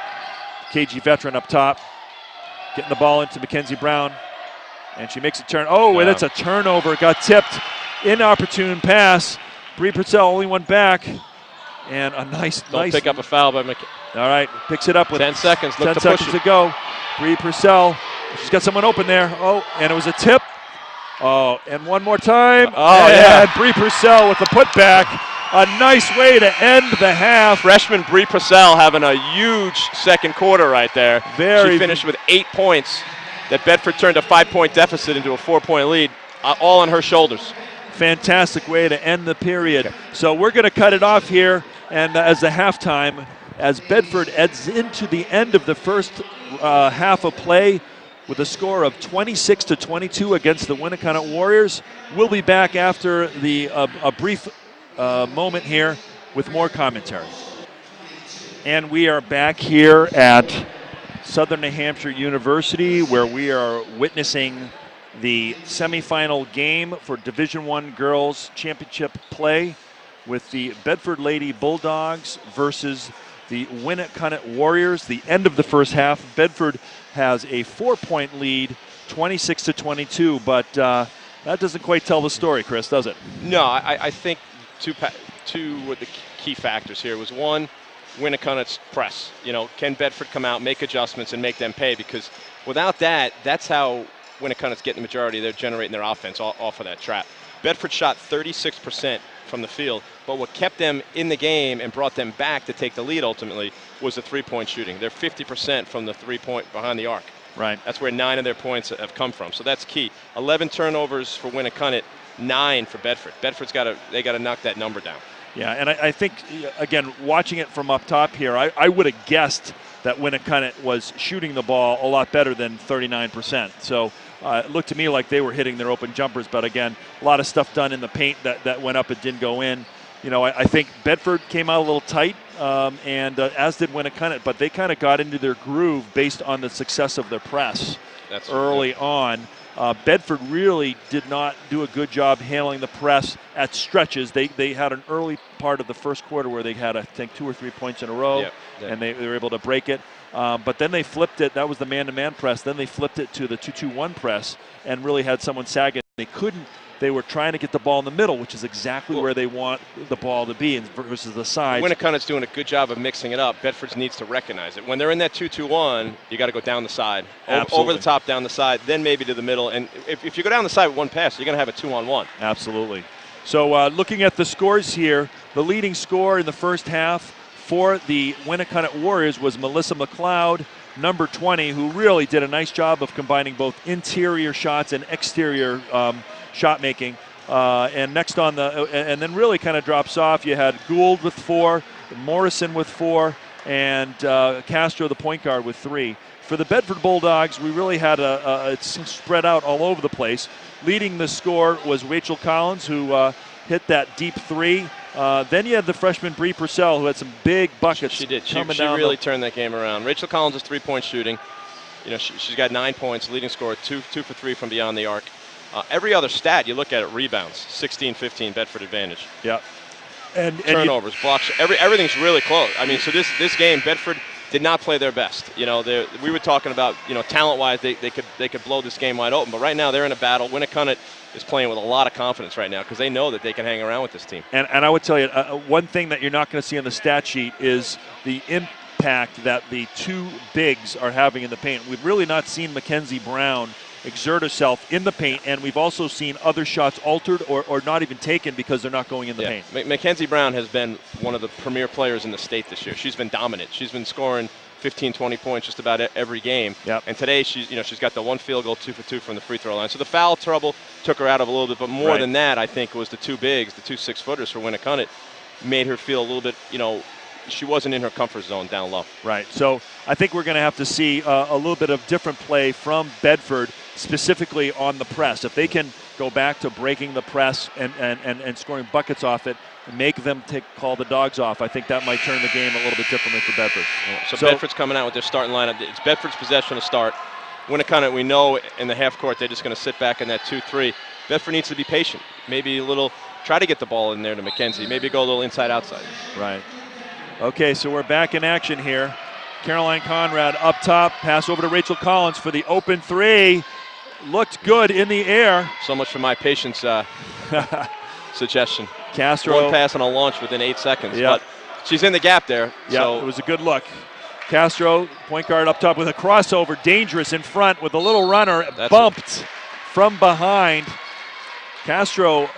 KG veteran up top, getting the ball into Mackenzie Brown. And she makes a turn. Oh, and it's a turnover. Got tipped. Inopportune pass. Bree Purcell only one back. And a nice. Pick up a foul by McGowan. All right, picks it up with 10 seconds. 10 seconds to go. Bree Purcell. She's got someone open there. Oh, and it was a tip. Oh, and one more time. Oh, and Bree Purcell with the putback. A nice way to end the half. Freshman Bree Purcell having a huge second quarter right there. She finished with 8 points. That Bedford turned a 5-point deficit into a 4-point lead, all on her shoulders. Fantastic way to end the period. So we're going to cut it off here, and as the halftime, as Bedford heads into the end of the first half of play with a score of 26-22 against the Winnacunnet Warriors. We'll be back after a brief moment here with more commentary. And we are back here at Southern New Hampshire University, where we are witnessing the semifinal game for Division I Girls Championship play with the Bedford Lady Bulldogs versus the Winnacunnet Warriors. The end of the first half, Bedford has a 4-point lead, 26-22, but that doesn't quite tell the story, Chris, does it? No, I think two of the key factors here was one, Winnacunnet's press. Can Bedford come out, make adjustments, and make them pay? Because without that, that's how Winnacunnet's getting the majority. They're generating their offense off of that trap. Bedford shot 36% from the field, but what kept them in the game and brought them back to take the lead ultimately was the three-point shooting. They're 50% from the three-point behind the arc. Right. That's where 9 of their points have come from. So that's key. 11 turnovers for Winnacunnet, 9 for Bedford. Bedford's got to knock that number down. Yeah, and I think, again, watching it from up top here, I would have guessed that Winnacunnet was shooting the ball a lot better than 39%. So it looked to me like they were hitting their open jumpers, but again, a lot of stuff done in the paint that went up and didn't go in. I think Bedford came out a little tight, and as did Winnacunnet, but they kind of got into their groove based on the success of their press early on. Bedford really did not do a good job handling the press at stretches. They had an early part of the first quarter where they had, I think, 2 or 3 points in a row, and they were able to break it. But then they flipped it. That was the man-to-man press. Then they flipped it to the 2-2-1 press and really had someone sagging. They couldn't. They were trying to get the ball in the middle, which is exactly where they want the ball to be versus the sides. Winnacunnet's doing a good job of mixing it up. Bedford needs to recognize it. When they're in that 2-2-1, you got to go down the side, over the top, down the side, then maybe to the middle. And if you go down the side with one pass, you're going to have a 2-on-1. Absolutely. So looking at the scores here, the leading scorer in the first half for the Winnacunnet Warriors was Melissa McLeod, number 20, who really did a nice job of combining both interior shots and exterior shot making. And next on and then really kind of drops off. You had Gould with 4, Morrison with 4, and Castro, the point guard, with 3. For the Bedford Bulldogs, we really had it's spread out all over the place. Leading the score was Rachel Collins, who hit that deep 3. Then you had the freshman Bree Purcell, who had some big buckets. She did. She really turned that game around. Rachel Collins' 3-point shooting. You know, she's got 9 points, leading scorer, 2 for 3 from beyond the arc. Every other stat you look at it, rebounds, 16-15 Bedford advantage. Yeah. And turnovers, blocks, everything's really close. I mean, so this game, Bedford did not play their best. You know, we were talking about, you know, talent-wise, they could blow this game wide open. But right now they're in a battle. Winnacunnet is playing with a lot of confidence right now because they know that they can hang around with this team. And I would tell you, one thing that you're not going to see on the stat sheet is the impact that the 2 bigs are having in the paint. We've really not seen Mackenzie Brown exert herself in the paint, and we've also seen other shots altered or not even taken because they're not going in the paint. Mackenzie Brown has been one of the premier players in the state this year. She's been dominant. She's been scoring 15, 20 points just about every game. Yep. And today she's got the 1 field goal, 2 for 2 from the free throw line. So the foul trouble took her out of a little bit, but more than that, I think, was the 2 bigs, the 2 6-footers for Winnacunnet, made her feel a little bit, you know, she wasn't in her comfort zone down low. Right. So I think we're going to have to see a little bit of different play from Bedford, specifically on the press. If they can go back to breaking the press and scoring buckets off it, and make them call the dogs off, I think that might turn the game a little bit differently for Bedford. Yeah. So Bedford's coming out with their starting lineup. It's Bedford's possession to start. Winnacunnet, we know in the half court they're just going to sit back in that 2-3. Bedford needs to be patient. Maybe try to get the ball in there to Mackenzie. Maybe go a little inside-outside. Right. Okay, so we're back in action here. Caroline Conrad up top, pass over to Rachel Collins for the open 3. Looked good in the air. So much for my patience suggestion. Castro. 1 pass and a launch within 8 seconds. Yep. But she's in the gap there. Yeah, so. It was a good look. Castro, point guard up top with a crossover, dangerous in front with a little runner, bumped from behind. Castro,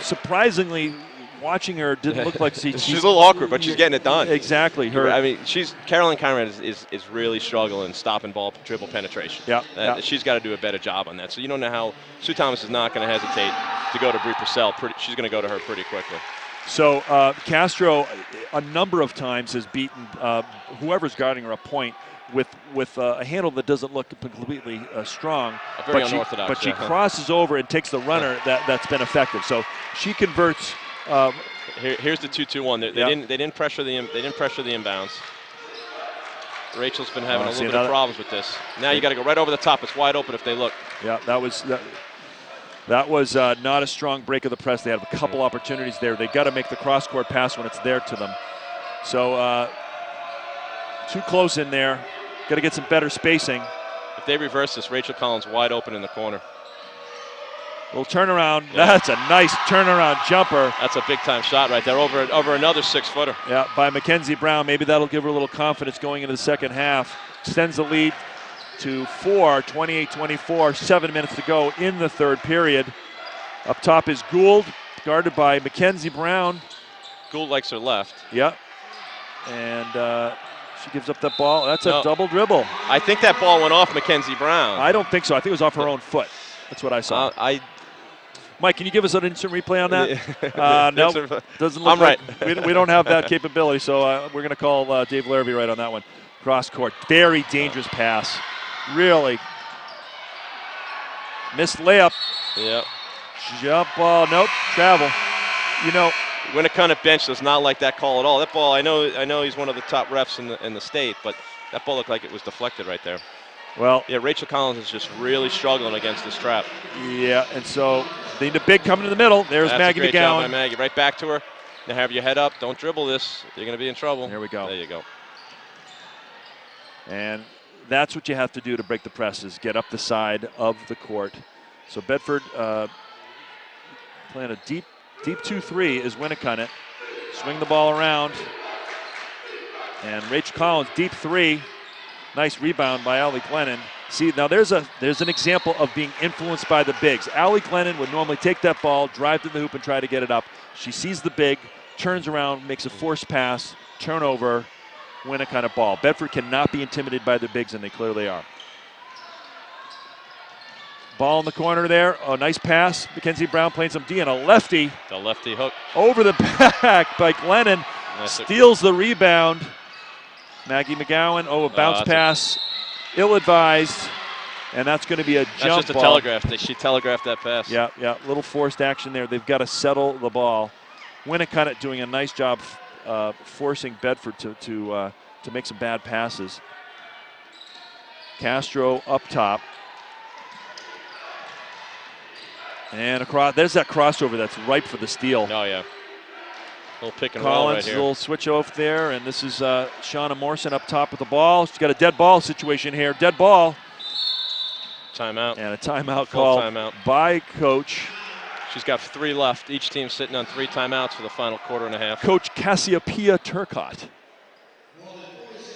surprisingly, watching her didn't look like she's a little awkward, but she's getting it done. Exactly. Caroline Conrad is really struggling stopping ball dribble penetration. Yeah. She's got to do a better job on that. So you don't know how Sue Thomas is not going to hesitate to go to Bree Purcell. She's going to go to her pretty quickly. So Castro a number of times has beaten whoever's guarding her a point with a handle that doesn't look completely strong. Very unorthodox. But she crosses over and takes the runner that's been effective. So she converts. Here's the 2-2-1. They didn't pressure the inbounds. Rachel's been having a little bit of problems with this. Now you got to go right over the top. It's wide open if they look. Yeah, that was not a strong break of the press. They had a couple opportunities there. They got to make the cross-court pass when it's there to them. So too close in there. Got to get some better spacing. If they reverse this, Rachel Collins wide open in the corner. Little turnaround. Yeah. That's a nice turnaround jumper. That's a big-time shot right there over another 6-footer. Yeah, by Mackenzie Brown. Maybe that'll give her a little confidence going into the second half. Extends the lead to 4, 28-24, 7 minutes to go in the third period. Up top is Gould, guarded by Mackenzie Brown. Gould likes her left. Yep. And she gives up that ball. That's a double dribble. I think that ball went off Mackenzie Brown. I don't think so. I think it was off her own foot. That's what I saw. Mike, can you give us an instant replay on that? No, doesn't look like right. we don't have that capability, so we're going to call Dave Larrivee right on that one. Cross court, very dangerous pass. Really. Missed layup. Yep. Jump ball, nope, travel. You know, Winnacunnet bench does not like that call at all. That ball, I know he's one of the top refs in the state, but that ball looked like it was deflected right there. Well, yeah, Rachel Collins is just really struggling against this trap. Yeah, and so they need a big coming to the middle. There's That's Maggie a great job by McGowan. Maggie. Right back to her. Now have your head up. Don't dribble this. You're going to be in trouble. There we go. There you go. And that's what you have to do to break the press, is get up the side of the court. So Bedford playing a deep 2-3 is Winnacunnet. Swing the ball around. And Rachel Collins, deep 3. Nice rebound by Allie Glennon. See, now there's an example of being influenced by the bigs. Allie Glennon would normally take that ball, drive to the hoop, and try to get it up. She sees the big, turns around, makes a forced pass, turnover, Winnacunnet ball. Bedford cannot be intimidated by the bigs, and they clearly are. Ball in the corner there. Oh, nice pass. Mackenzie Brown playing some D, and a lefty. The lefty hook. Over the back by Glennon. Steals the rebound. Maggie McGowan, a bounce pass, ill-advised, and that's going to be a jump ball. That's just a telegraph. She telegraphed that pass. Yeah, little forced action there. They've got to settle the ball. Winnacunnet doing a nice job forcing Bedford to make some bad passes. Castro up top. And across, there's that crossover that's ripe for the steal. Oh, yeah. Little pick and roll right here. Little switch off there, and this is Shauna Morrison up top with the ball. She's got a dead ball situation here. Dead ball. Timeout. And a timeout Full call timeout by Coach. She's got 3 left. Each team sitting on 3 timeouts for the final quarter and a half. Coach Cassiopeia Turcotte.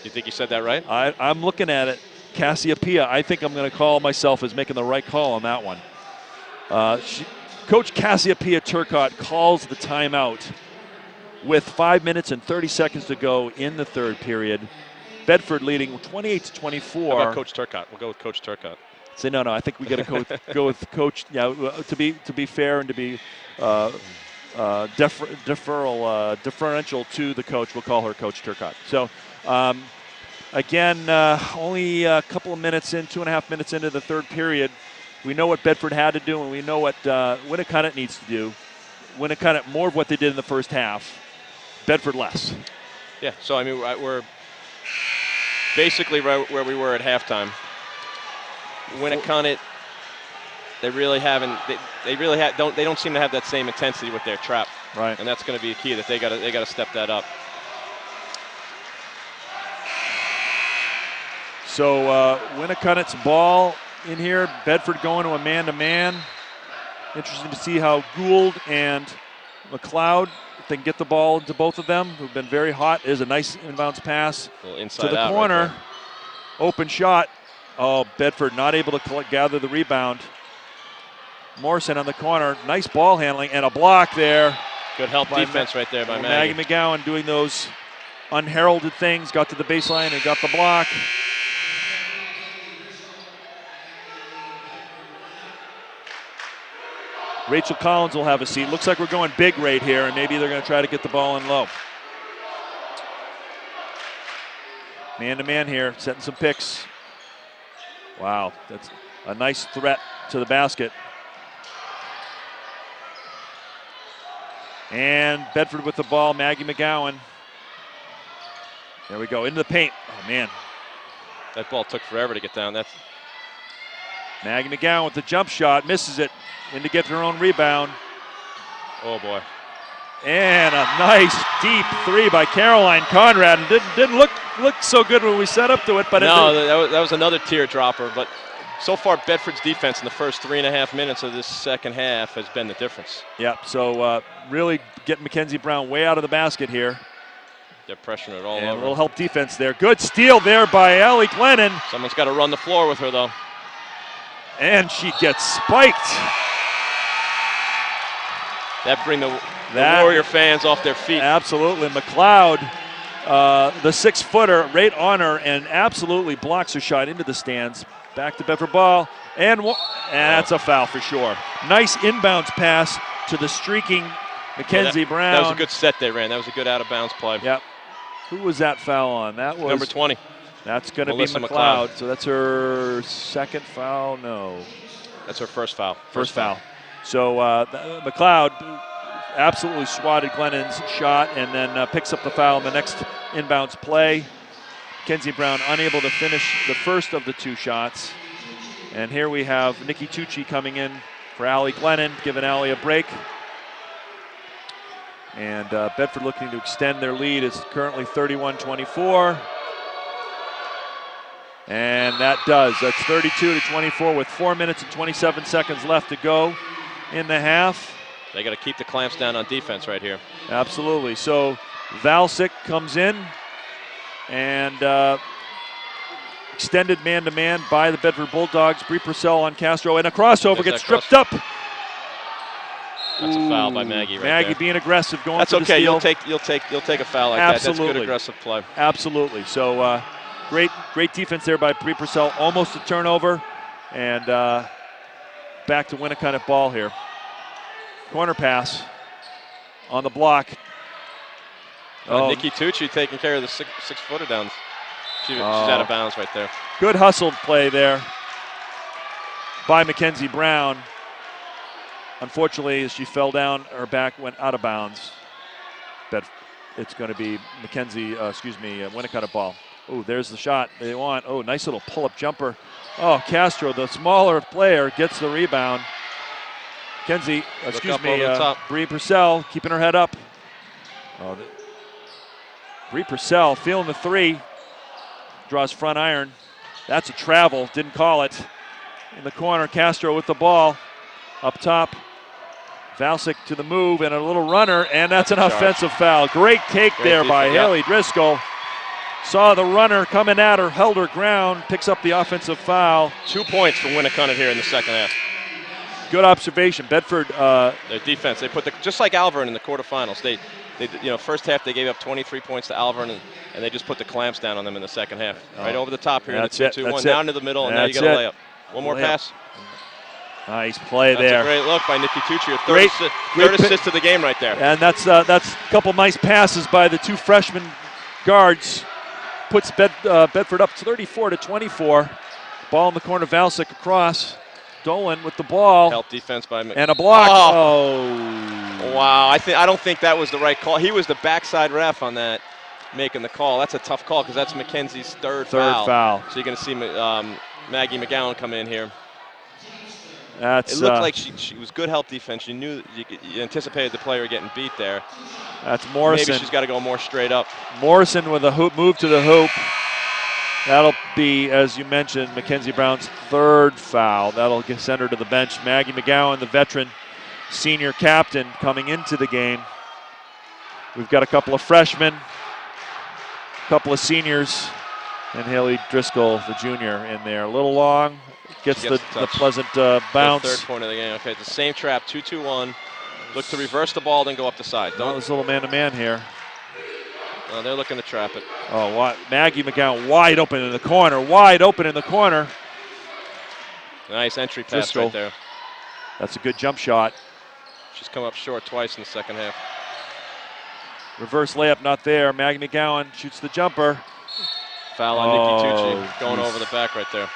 You think you said that right? I'm looking at it. Cassiopeia. I think I'm going to call myself as making the right call on that one. Coach Cassiopeia Turcotte calls the timeout with 5 minutes and 30 seconds to go in the third period. Bedford leading 28-24. How about Coach Turcotte? We'll go with Coach Turcotte. Say no. I think we got to go with Coach. Yeah, to be fair and to be deferential to the coach, we'll call her Coach Turcotte. So again, only a couple of minutes in, 2.5 minutes into the third period. We know what Bedford had to do, and we know what Winnacunnet needs to do. Winnacunnet more of what they did in the first half. Bedford less. Yeah, so I mean we're basically right where we were at halftime. Winnacunnet, they really haven't. They don't seem to have that same intensity with their trap. Right. And that's going to be a key that they got to step that up. So Winnacunnet's ball in here. Bedford going to a man-to-man. Interesting to see how Gould and McLeod, if they can get the ball into both of them, who've been very hot. There's a nice inbounds pass inside to the out corner. right there. Open shot. Oh, Bedford not able to gather the rebound. Morrison on the corner. Nice ball handling and a block there. Good help defense right there by Maggie. Maggie McGowan doing those unheralded things. Got to the baseline and got the block. Rachel Collins will have a seat. Looks like we're going big right here, and maybe they're going to try to get the ball in low. Man-to-man here, setting some picks. Wow, that's a nice threat to the basket. And Bedford with the ball, Maggie McGowan. There we go, into the paint. Oh, man. That ball took forever to get down. That's Maggie McGowan with the jump shot, misses it, in to get her own rebound. Oh, boy. And a nice deep three by Caroline Conrad. And didn't look so good when we set up to it. But no, that was another teardropper. But so far, Bedford's defense in the first 3.5 minutes of this second half has been the difference. Yep, so really getting Mackenzie Brown way out of the basket here. They're pressuring it all and over. A little help defense there. Good steal there by Allie Glennon. Someone's got to run the floor with her, though. And she gets spiked. That bring the Warrior fans off their feet. Absolutely. McLeod, the 6-footer, right on her and absolutely blocks her shot into the stands. Back to Bedford ball. And that's a foul for sure. Nice inbounds pass to the streaking Mackenzie Brown. That was a good set they ran. That was a good out-of-bounds play. Yep. Who was that foul on? That was number 20. That's going to be McLeod. So that's her second foul? No. That's her first foul. First foul. So McLeod absolutely swatted Glennon's shot and then picks up the foul in the next inbounds play. Mackenzie Brown unable to finish the first of the 2 shots. And here we have Nikki Tucci coming in for Allie Glennon, giving Allie a break. And Bedford looking to extend their lead. It's currently 31-24. And that does. That's 32-24 with 4 minutes and 27 seconds left to go in the half. They got to keep the clamps down on defense right here. Absolutely. So Valsic comes in and extended man-to-man by the Bedford Bulldogs. Bree Purcell on Castro, and a crossover gets stripped up. That's a foul by Maggie right Maggie there. being aggressive, going That's for the okay. steal. You'll take a foul like Absolutely. that. That's good aggressive play. Absolutely. So great defense there by Bree Purcell. Almost a turnover, and back to Winnacunnet ball here. Corner pass on the block. Nikki Tucci taking care of the six-footer down. She's out of bounds right there. Good hustled play there by Mackenzie Brown. Unfortunately, as she fell down, her back went out of bounds. But it's going to be Winnacunnet ball. Oh, there's the shot they want. Oh, nice little pull-up jumper. Oh, Castro, the smaller player, gets the rebound. Bree Purcell keeping her head up. Bree Purcell feeling the 3. Draws front iron. That's a travel. Didn't call it. In the corner, Castro with the ball. Up top. Valsic to the move and a little runner, and that's an offensive foul. Great take there by Haley Driscoll. Saw the runner coming at her, held her ground, picks up the offensive foul. 2 points for Winnacunnet here in the second half. Good observation. Bedford. Their defense, they put just like Alvern in the quarterfinals. They first half they gave up 23 points to Alvern, and they just put the clamps down on them in the second half. Right over the top here. That's in it. the 2-2-1 down to the middle, and now you got a layup. One more pass. Nice play That's there. a great look by Nikki Tucci. Third assist of the game right there. And that's a couple nice passes by the 2 freshman guards. Puts Bedford up 34-24. Ball in the corner, Valsic across. Dolan with the ball. Help defense by and a block. Wow, I don't think that was the right call. He was the backside ref on that, making the call. That's a tough call because that's Mackenzie's third foul. So you're going to see Maggie McGowan come in here. It looked like she was good help defense. You knew you anticipated the player getting beat there. That's Morrison. Maybe she's got to go more straight up. Morrison with a move to the hoop. That'll be, as you mentioned, Mackenzie Brown's 3rd foul. That'll send her to the bench. Maggie McGowan, the veteran senior captain, coming into the game. We've got a couple of freshmen, a couple of seniors, and Haley Driscoll, the junior, in there. A little long. Gets the pleasant bounce. Third point of the game. Okay, the same trap, 2-2-1. Look to reverse the ball, then go up the side. This little man-to-man here. They're looking to trap it. Oh, what? Maggie McGowan wide open in the corner. Wide open in the corner. Nice entry pass Driscoll. right there. That's a good jump shot. She's come up short twice in the second half. Reverse layup not there. Maggie McGowan shoots the jumper. Foul on Nikki Tucci going over the back right there.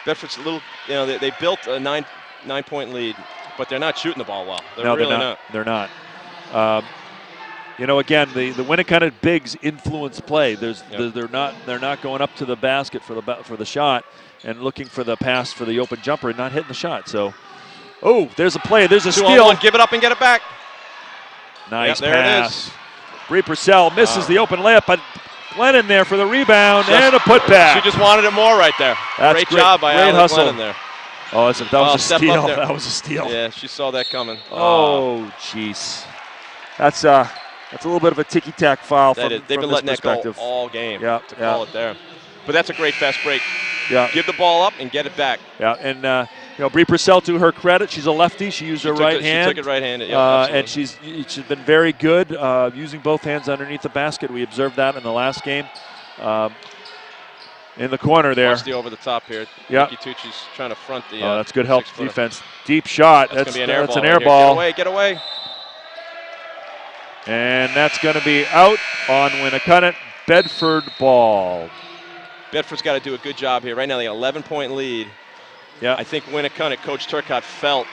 Bedford's a little, they built a nine-point lead, but they're not shooting the ball well. They're really not. They're not. Again, the Winnacunnet bigs influence play. They're not going up to the basket for the shot and looking for the pass for the open jumper and not hitting the shot. So, there's a play. There's a steal. Give it up and get it back. Nice there pass. It is. Bree Purcell misses the open layup, but Glennon there for the rebound and a putback. She just wanted it more right there. That's great job by Allie hustle Glennon there. Oh, that was a steal. That was a steal. Yeah, she saw that coming. Oh, jeez. That's a little bit of a ticky-tack foul from this perspective. They've been letting that go all game to call it there. But that's a great fast break. Yeah. Give the ball up and get it back. Yeah, and Bree Purcell, to her credit, she's a lefty. She used her right hand. She took it right-handed. And she's been very good using both hands underneath the basket. We observed that in the last game. In the corner there. Watch the over the top here. Yeah. Nikki Tucci's trying to front the. That's good help defense. Deep shot. That's an air ball. Get away. And that's going to be out on Winnacunnet. Bedford ball. Bedford's got to do a good job here. Right now they got 11-point lead. Yeah. I think Winnacunnet, Coach Turcotte felt,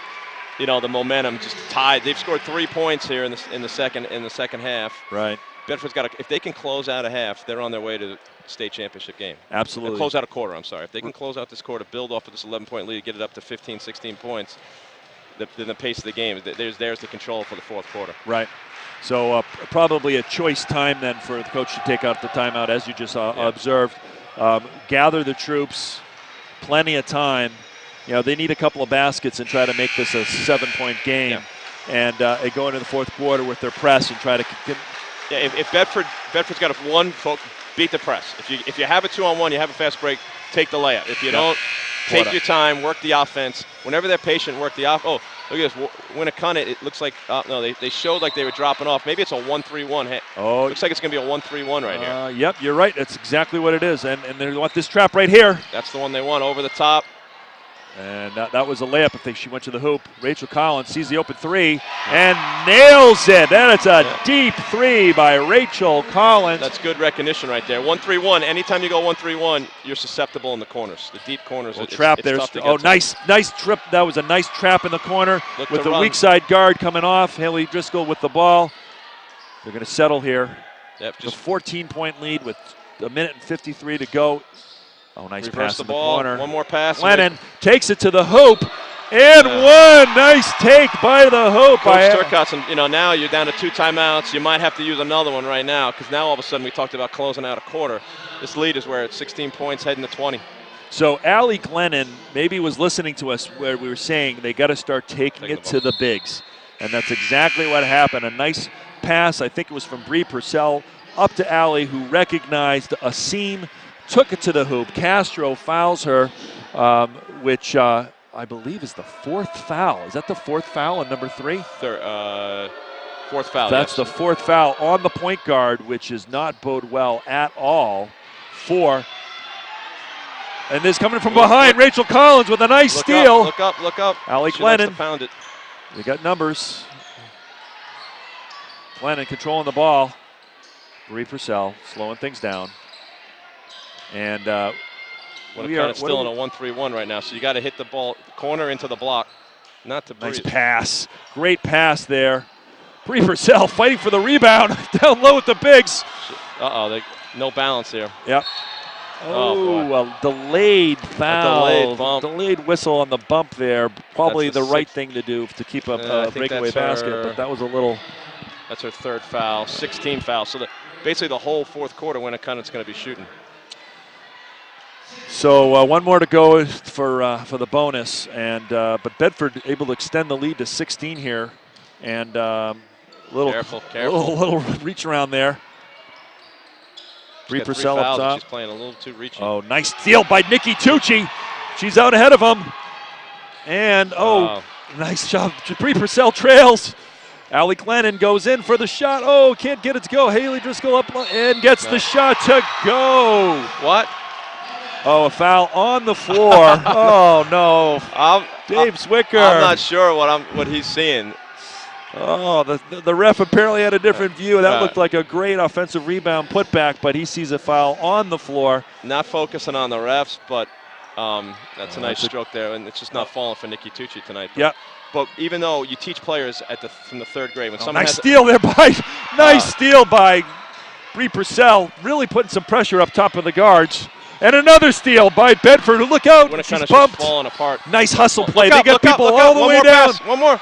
the momentum just tied. They've scored 3 points here in the second half. Right. Bedford's got to, if they can close out a half, they're on their way to the state championship game. Absolutely. Close out a quarter, I'm sorry. If they can close out this quarter, build off of this 11-point lead, get it up to 15, 16 points, then the pace of the game, there's the control for the fourth quarter. Right. So probably a choice time then for the coach to take out the timeout, as you just observed. Gather the troops, plenty of time. You know, they need a couple of baskets and try to make this a 7-point game. Yeah. And go into the fourth quarter with their press and try to yeah, if Bedford's got one, beat the press. If you have a 2-on-1, you have a fast break, take the layup. If you don't, take your time, work the offense. Whenever they're patient, work the off. Oh, look at this. Winnacunnet, it looks like, no, they showed like they were dropping off. Maybe it's a 1-3-1. Oh, looks like it's going to be a 1-3-1 right here. Yep, you're right. That's exactly what it is. And they want this trap right here. That's the one they want, over the top. And that was a layup. I think she went to the hoop. Rachel Collins sees the open three and nails it. And it's a deep three by Rachel Collins. That's good recognition right there. 1-3-1. Anytime you go 1-3-1, you're susceptible in the corners. The deep corners. Trap there. Oh, nice trip. That was a nice trap in the corner with the weak side guard coming off. Haley Driscoll with the ball. They're going to settle here. Yep, just a 14-point lead with a minute and 53 to go. Oh, nice pass in the ball. corner. One more pass. Lennon takes it to the hoop. And one nice take by the hoop. Coach Turcotte, now you're down to 2 timeouts. You might have to use another one right now because now all of a sudden we talked about closing out a quarter. This lead is where it's 16 points heading to 20. So Allie Glennon maybe was listening to us where we were saying they got to start taking it to the bigs. And that's exactly what happened. A nice pass, I think it was from Bree Purcell, up to Allie, who recognized a seam, took it to the hoop. Castro fouls her, which I believe is the 4th foul. Is that the 4th foul on number 3? 4th foul. That's the 4th foul on the point guard, which is not bode well at all for. And this coming from behind, Rachel Collins with a nice steal. Look up. Allie She likes to Glennon. pound it. They got numbers. Glennon controlling the ball. Bree Purcell slowing things down. And we are still in a 1-3-1 right now, so you got to hit the ball corner into the block, not to breathe. Nice pass. Great pass there. Bree Purcell fighting for the rebound. Down low with the bigs. No balance here. Yep. A delayed foul. Delayed whistle on the bump there. Probably the right thing to do to keep a breakaway basket, but that was a little. That's her 3rd foul, 16 fouls. So basically the whole fourth quarter, Winnacunnet's going to be shooting. So one more to go for the bonus, and but Bedford able to extend the lead to 16 here, and careful. Little reach around there. Bree Purcell up top. She's playing a little too reaching. Oh, nice steal by Nikki Tucci. She's out ahead of him, and nice job. Bree Purcell trails. Allie Glennon goes in for the shot. Oh, can't get it to go. Haley Driscoll up and gets the shot to go. What? Oh, a foul on the floor. Oh, no. Dave Zwicker. I'm not sure what he's seeing. Oh, the ref apparently had a different view. That looked like a great offensive rebound putback, but he sees a foul on the floor. Not focusing on the refs, but that's a nice stroke there, and it's just not falling for Nikki Tucci tonight. Yep. But even though you teach players from the 3rd grade, when someone nice steal there by Bree Purcell, really putting some pressure up top of the guards. And another steal by Bedford. Look out, she's bumped. Falling apart. Nice hustle play. They got people all the way down. One more.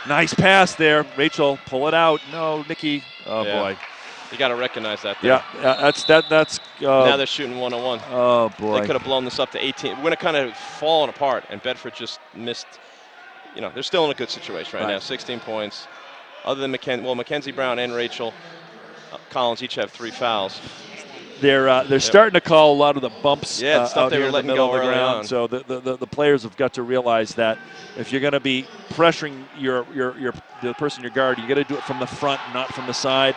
Nice pass there. Rachel, pull it out. No, Nikki. Oh, boy. You got to recognize that there. Yeah, that's. Now they're shooting 1-on-1. Oh, boy. They could have blown this up to 18. Winnacunnet falling apart, and Bedford just missed. They're still in a good situation right now. 16 points. Other than Mackenzie Brown and Rachel Collins each have 3 fouls. They're starting to call a lot of the bumps out they here were in the letting middle go of the early ground. on. So the players have got to realize that if you're going to be pressuring the person your guard, you got to do it from the front, not from the side.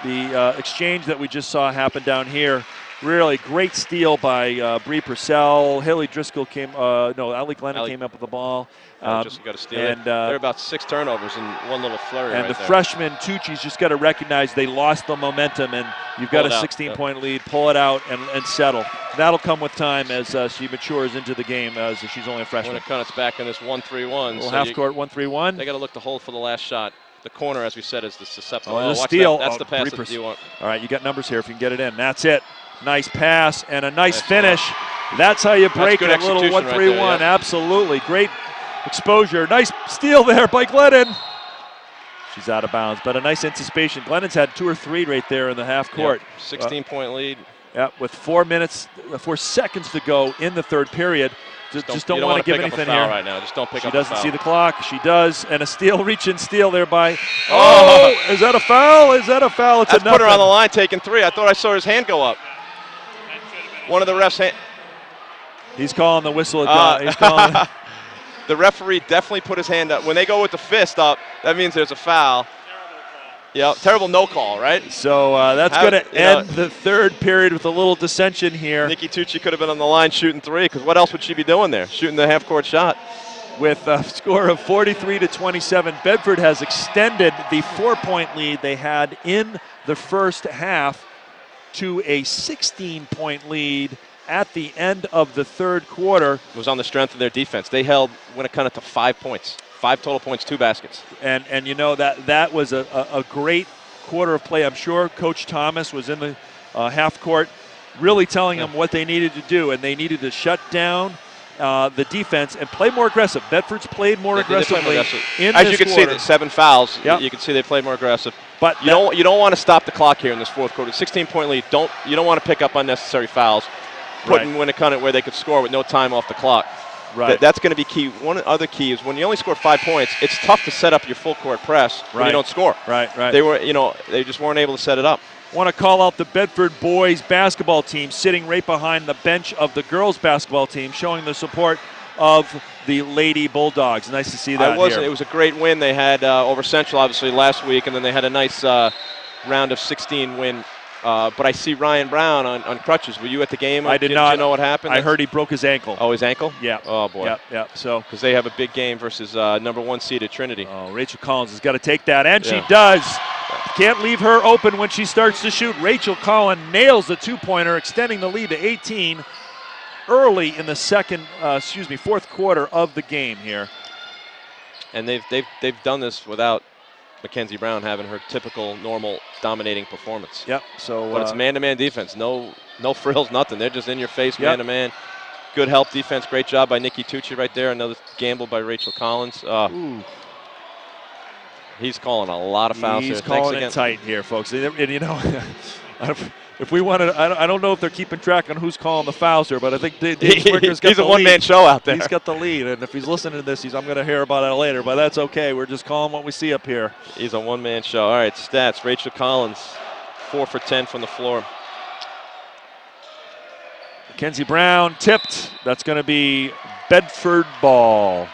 The exchange that we just saw happen down here. Really great steal by Bree Purcell. Haley Driscoll Allie Glennon came up with the ball. Just got to steal it. There are about 6 turnovers in one little flurry. And the freshman Tucci's just got to recognize they lost the momentum, and you've got a 16-point lead. Pull it out and settle. That'll come with time as she matures into the game, as she's only a freshman. Winnacunnet's back in this 1-3-1. Half-court 1-3-1. They got to look to hold for the last shot. the corner, as we said, is the susceptible. Oh, the watch steal. That's the pass 3%. that you want. All right, you got numbers here if you can get it in. That's it. Nice pass and a nice finish. That's how you break a little 1-3-1. Right there, yeah. Absolutely. Great exposure. Nice steal there by Glennon. She's out of bounds, but a nice anticipation. Glennon's had 2 or 3 right there in the half court. 16-point lead. Yeah, with 4 seconds to go in the third period. Just don't want to give anything here. Right now. Just don't pick up She a doesn't foul. see the clock. She does, and a steal, reach and steal there by. Oh, is that a foul? Is that a foul? It's That's a put her on the line taking 3. I thought I saw his hand go up. One of the refs' hand. He's calling the whistle. He's calling. The referee definitely put his hand up. When they go with the fist up, that means there's a foul. Yeah, terrible no call, right? So that's going to end the third period with a little dissension here. Nikki Tucci could have been on the line shooting 3, because what else would she be doing there? Shooting the half-court shot. With a score of 43-27, Bedford has extended the 4-point lead they had in the first half to a 16-point lead at the end of the third quarter. It was on the strength of their defense. They held Winnacunnet to 5 points. 5 total points, 2 baskets. And you know that was a great quarter of play. I'm sure Coach Thomas was in the half court really telling them what they needed to do, and they needed to shut down the defense and play more aggressive. Bedford's played more aggressively in as this you can quarter. see, the 7 fouls. Yep. You can see they played more aggressive. But you don't want to stop the clock here in this fourth quarter. 16-point lead. You don't want to pick up unnecessary fouls. Putting Winnacunnet where they could score with no time off the clock. Right. That's going to be key. One other key is when you only score 5 points, it's tough to set up your full court press when you don't score. Right. They just weren't able to set it up. Want to call out the Bedford boys basketball team sitting right behind the bench of the girls basketball team, showing the support of the Lady Bulldogs. Nice to see that here. It was a great win they had over Central, obviously, last week, and then they had a nice round of 16 win. But I see Ryan Brown on crutches. Were you at the game? I did not. Did you know what happened? I heard he broke his ankle. Oh, his ankle? Yeah. Oh, boy. Yeah. So because they have a big game versus number 1 seeded Trinity. Oh, Rachel Collins has got to take that, and she does. Can't leave her open when she starts to shoot. Rachel Collins nails the 2-pointer, extending the lead to 18 early in the fourth quarter of the game here. And they've done this without Mackenzie Brown having her typical, normal, dominating performance. Yep. So, but it's man-to-man defense. No frills, nothing. They're just in your face, man-to-man. Good help defense. Great job by Nikki Tucci right there. Another gamble by Rachel Collins. He's calling a lot of fouls here. He's calling it tight here, folks. And you know, if we wanted, I don't know if they're keeping track on who's calling the fouls here, but I think Dave Swicker's got he's the a one-man show out there. He's got the lead, and if he's listening to this, I'm going to hear about it later, but that's okay. We're just calling what we see up here. He's a one-man show. All right, stats. Rachel Collins, 4 for 10 from the floor. Mackenzie Brown tipped. That's going to be Bedford ball.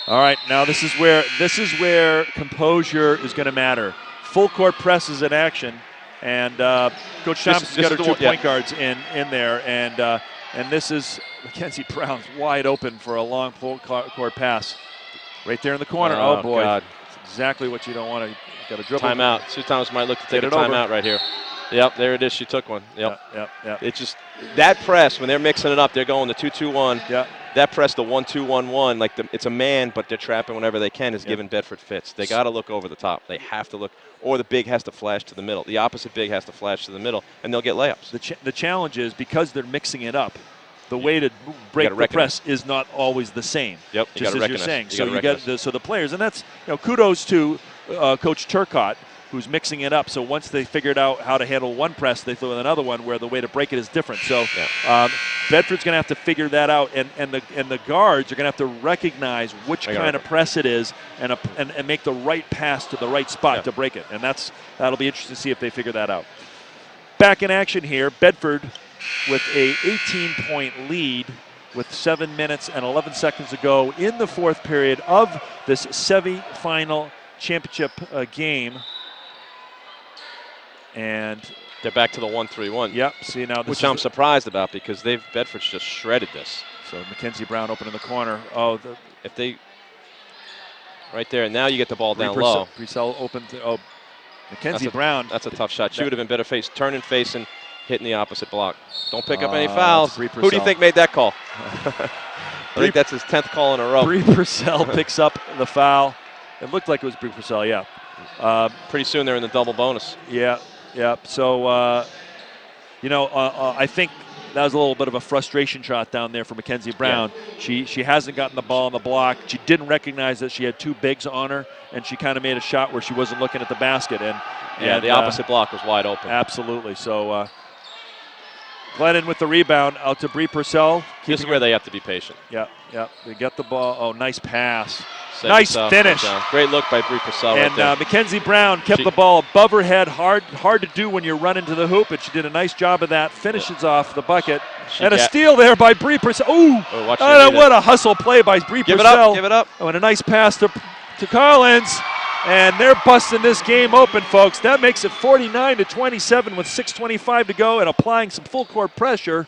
All right, now this is where composure is going to matter. Full court press is in action, and Coach Thompson's got her 2 point guards in there, and this is Mackenzie Brown's wide open for a long full court pass, right there in the corner. Oh boy, God. That's exactly what you don't want to. Got a dribble. Timeout. Sue Thomas might look to take a timeout right here. Yep, there it is. She took one. Yep. It's just that press when they're mixing it up. They're going the 2-2-1. Yeah. That press, the 1-2-1-1, like it's a man, but they're trapping whenever they can, is giving Bedford fits. They got to look over the top. They have to look, or the big has to flash to the middle. The opposite big has to flash to the middle, and they'll get layups. The challenge is because they're mixing it up, the way to break the press is not always the same. Yep, just as you're saying. So you got the players, and that's kudos to Coach Turcotte, who's mixing it up. So once they figured out how to handle one press, they throw in another one where the way to break it is different. So Bedford's going to have to figure that out, and the guards are going to have to recognize which kind of press it is and make the right pass to the right spot to break it. And that'll be interesting to see if they figure that out. Back in action here, Bedford with a 18-point lead with 7 minutes and 11 seconds to go in the fourth period of this semi-final championship game. And they're back to the 1-3-1. Yep. See now, which I'm surprised about because Bedford's just shredded this. So Mackenzie Brown open in the corner. If they right there, and now you get the ball down low. Purcell open. Mackenzie Brown. That's a tough shot. She would have been better turning face and hitting the opposite block. Don't pick up any fouls. Who do you think made that call? I think that's his 10th call in a row. Bree Purcell picks up the foul. It looked like it was Brie Purcell, yeah. Pretty soon they're in the double bonus. Yeah. So, I think that was a little bit of a frustration shot down there for Mackenzie Brown. Yeah. She hasn't gotten the ball on the block. She didn't recognize that she had two bigs on her, and she kind of made a shot where she wasn't looking at the basket. And the opposite block was wide open. Absolutely. So Glennon with the rebound out to Brie Purcell. This is where they have to be patient. Yeah. They get the ball. Oh, nice pass. Set nice finish. Great look by Brie Purcell and right there. Mackenzie Brown kept the ball above her head. Hard to do when you're running to the hoop, and she did a nice job of that. Finishes off the bucket. And a steal there by Brie Purcell. Ooh! What a hustle play by Brie Purcell. Give it up. Oh, and a nice pass to Collins. And they're busting this game open, folks. That makes it 49-27 with 6:25 to go and applying some full court pressure.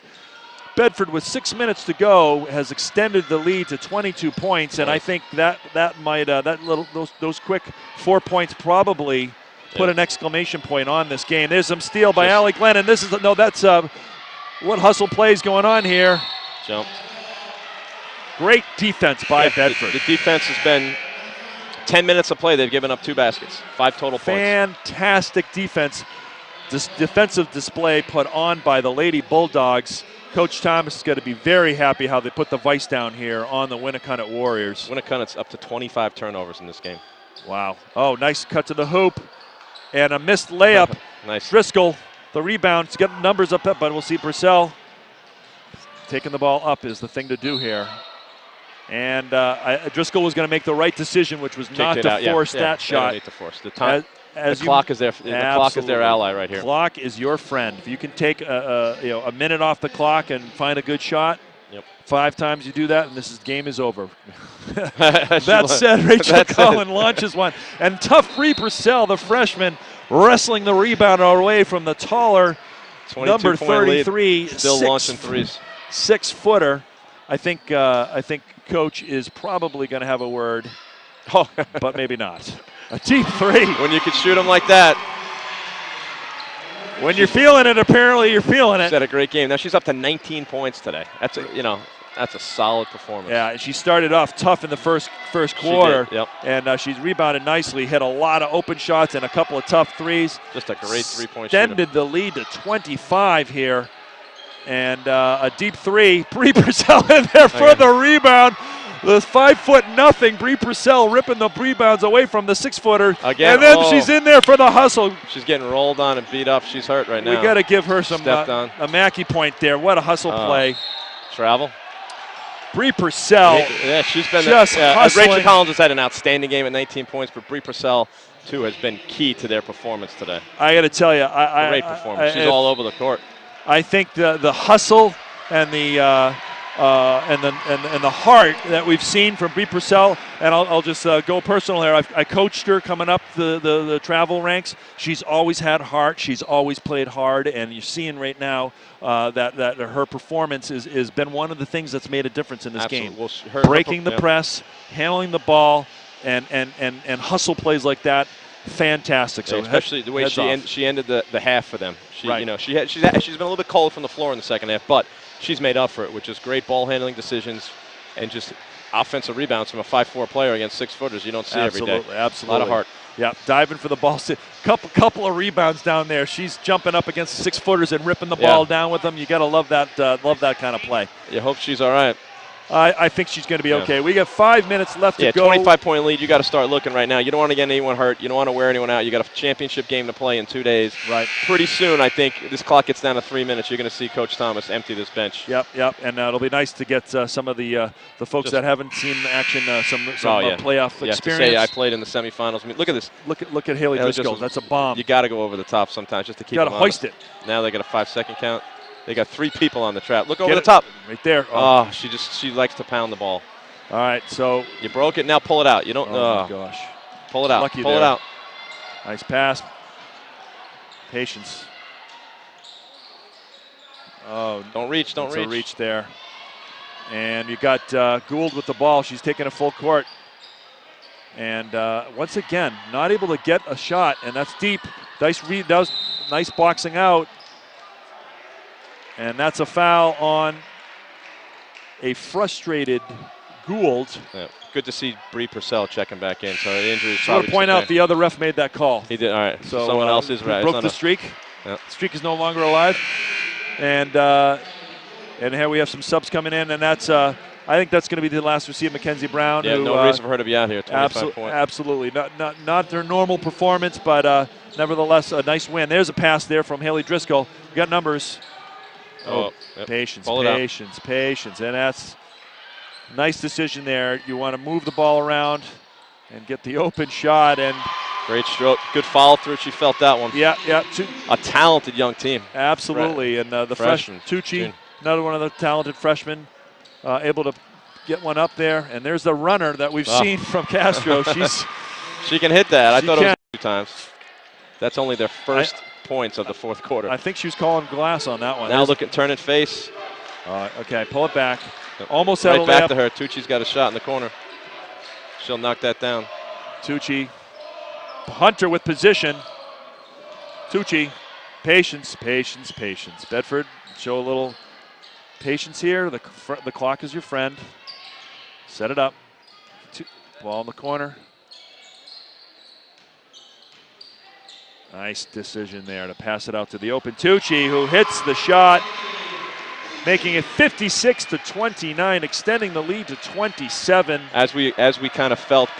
Bedford, with 6 minutes to go, has extended the lead to 22 points, and I think that might those quick 4 points probably put an exclamation point on this game. There's some steal by Allie Glennon. What hustle plays going on here? Jump. Great defense by Bedford. The defense has been 10 minutes of play. They've given up 2 baskets, 5 total points. Fantastic defense. This defensive display put on by the Lady Bulldogs. Coach Thomas is going to be very happy how they put the vice down here on the Winnacunnet Warriors. Winnacunnet's up to 25 turnovers in this game. Wow. Oh, nice cut to the hoop. And a missed layup. Nice. Driscoll, the rebound, to get the numbers up, but we'll see Purcell taking the ball up is the thing to do here. And Driscoll was going to make the right decision, which was not to force that shot. Don't need to force. The time. The clock is their ally right here. Clock is your friend. If you can take a minute off the clock and find a good shot, 5 times you do that, and game is over. That said, Rachel Cullen launches one. And tough Brie Purcell, the freshman, wrestling the rebound away from the taller number 33, still launching threes. 6-footer. I think Coach is probably going to have a word, but maybe not. A deep 3. When you can shoot them like that. When you're feeling it, apparently you're feeling it. She's had a great game. Now she's up to 19 points today. That's a solid performance. Yeah, she started off tough in the first quarter. She did, and she's rebounded nicely, hit a lot of open shots and a couple of tough threes. Just a great three-point shooter. Extended the lead to 25 here. And a deep 3. Brie Purcell in there for the rebound. The 5'0", Brie Purcell ripping the rebounds away from the 6-footer. Again, and then she's in there for the hustle. She's getting rolled on and beat up. She's hurt right now. We got to give her some a Mackey point there. What a hustle play. Travel. Brie Purcell. Yeah, she's been just hustling. Rachel Collins has had an outstanding game at 19 points, but Brie Purcell, too, has been key to their performance today. I got to tell you, great performance. She's all over the court. I think the hustle and the heart that we've seen from Brie Purcell, and I'll just go personal here. I coached her coming up the travel ranks. She's always had heart. She's always played hard, and you're seeing right now that her performance has been one of the things that's made a difference in this game. Well, breaking the press, handling the ball, and hustle plays like that. Fantastic. So especially the way she ended the half for them. She's been a little bit cold from the floor in the second half, but she's made up for it with just great ball handling decisions and just offensive rebounds from a 5'4" player against 6-footers. You don't see every day. Absolutely. A lot of heart. Yeah, diving for the ball. Couple of rebounds down there. She's jumping up against the 6-footers and ripping the ball down with them. You got to love that kind of play. You hope she's all right. I think she's going to be okay. We got 5 minutes left to go. 25-point lead. You got to start looking right now. You don't want to get anyone hurt. You don't want to wear anyone out. You got a championship game to play in 2 days. Right. Pretty soon, I think this clock gets down to 3 minutes. You're going to see Coach Thomas empty this bench. Yep. And it'll be nice to get some of the folks that haven't seen action some playoff experience. To say I played in the semifinals. I mean, look at this. Look at Haley Driscoll. That's a bomb. You got to go over the top sometimes just to keep. You got to hoist it. Now they got a 5-second count. They got 3 people on the trap. Look over the top. Right there. Oh, she likes to pound the ball. All right, so you broke it. Now pull it out. You don't. Oh my gosh. Pull it out. Lucky pull there. It out. Nice pass. Patience. Oh, don't reach. Don't reach. A reach there. And you got Gould with the ball. She's taking a full court. And once again, not able to get a shot, and that's deep. Nice boxing out. And that's a foul on a frustrated Gould. Yeah. Good to see Bree Purcell checking back in. So the injury is I want probably to point out the other ref made that call. He did. All right. So someone else is right. Broke the streak. Yeah. Streak is no longer alive. And here we have some subs coming in, and that's I think that's going to be the last we see of Mackenzie Brown. Yeah, who, no reason for her to be out here. 25 points. Absolutely, not their normal performance, but nevertheless a nice win. There's a pass there from Haley Driscoll. We got numbers. Yep. Patience, and that's a nice decision there. You want to move the ball around and get the open shot, and great stroke, good follow through. She felt that one. Yeah. A talented young team. Absolutely, and the freshman Tucci, another one of the talented freshmen, able to get one up there. And there's the runner that we've seen from Castro. She can hit that. I thought it was 2 times. That's only their first points of the fourth quarter. I think she was calling glass on that one. Now look at turn and face. Okay, pull it back. Almost right back to her. Tucci's got a shot in the corner. She'll knock that down. Tucci. Hunter with position. Tucci. Patience. Bedford, show a little patience here. The clock is your friend. Set it up. Ball in the corner. Nice decision there to pass it out to the open Tucci, who hits the shot, making it 56-29, extending the lead to 27. As we kind of felt.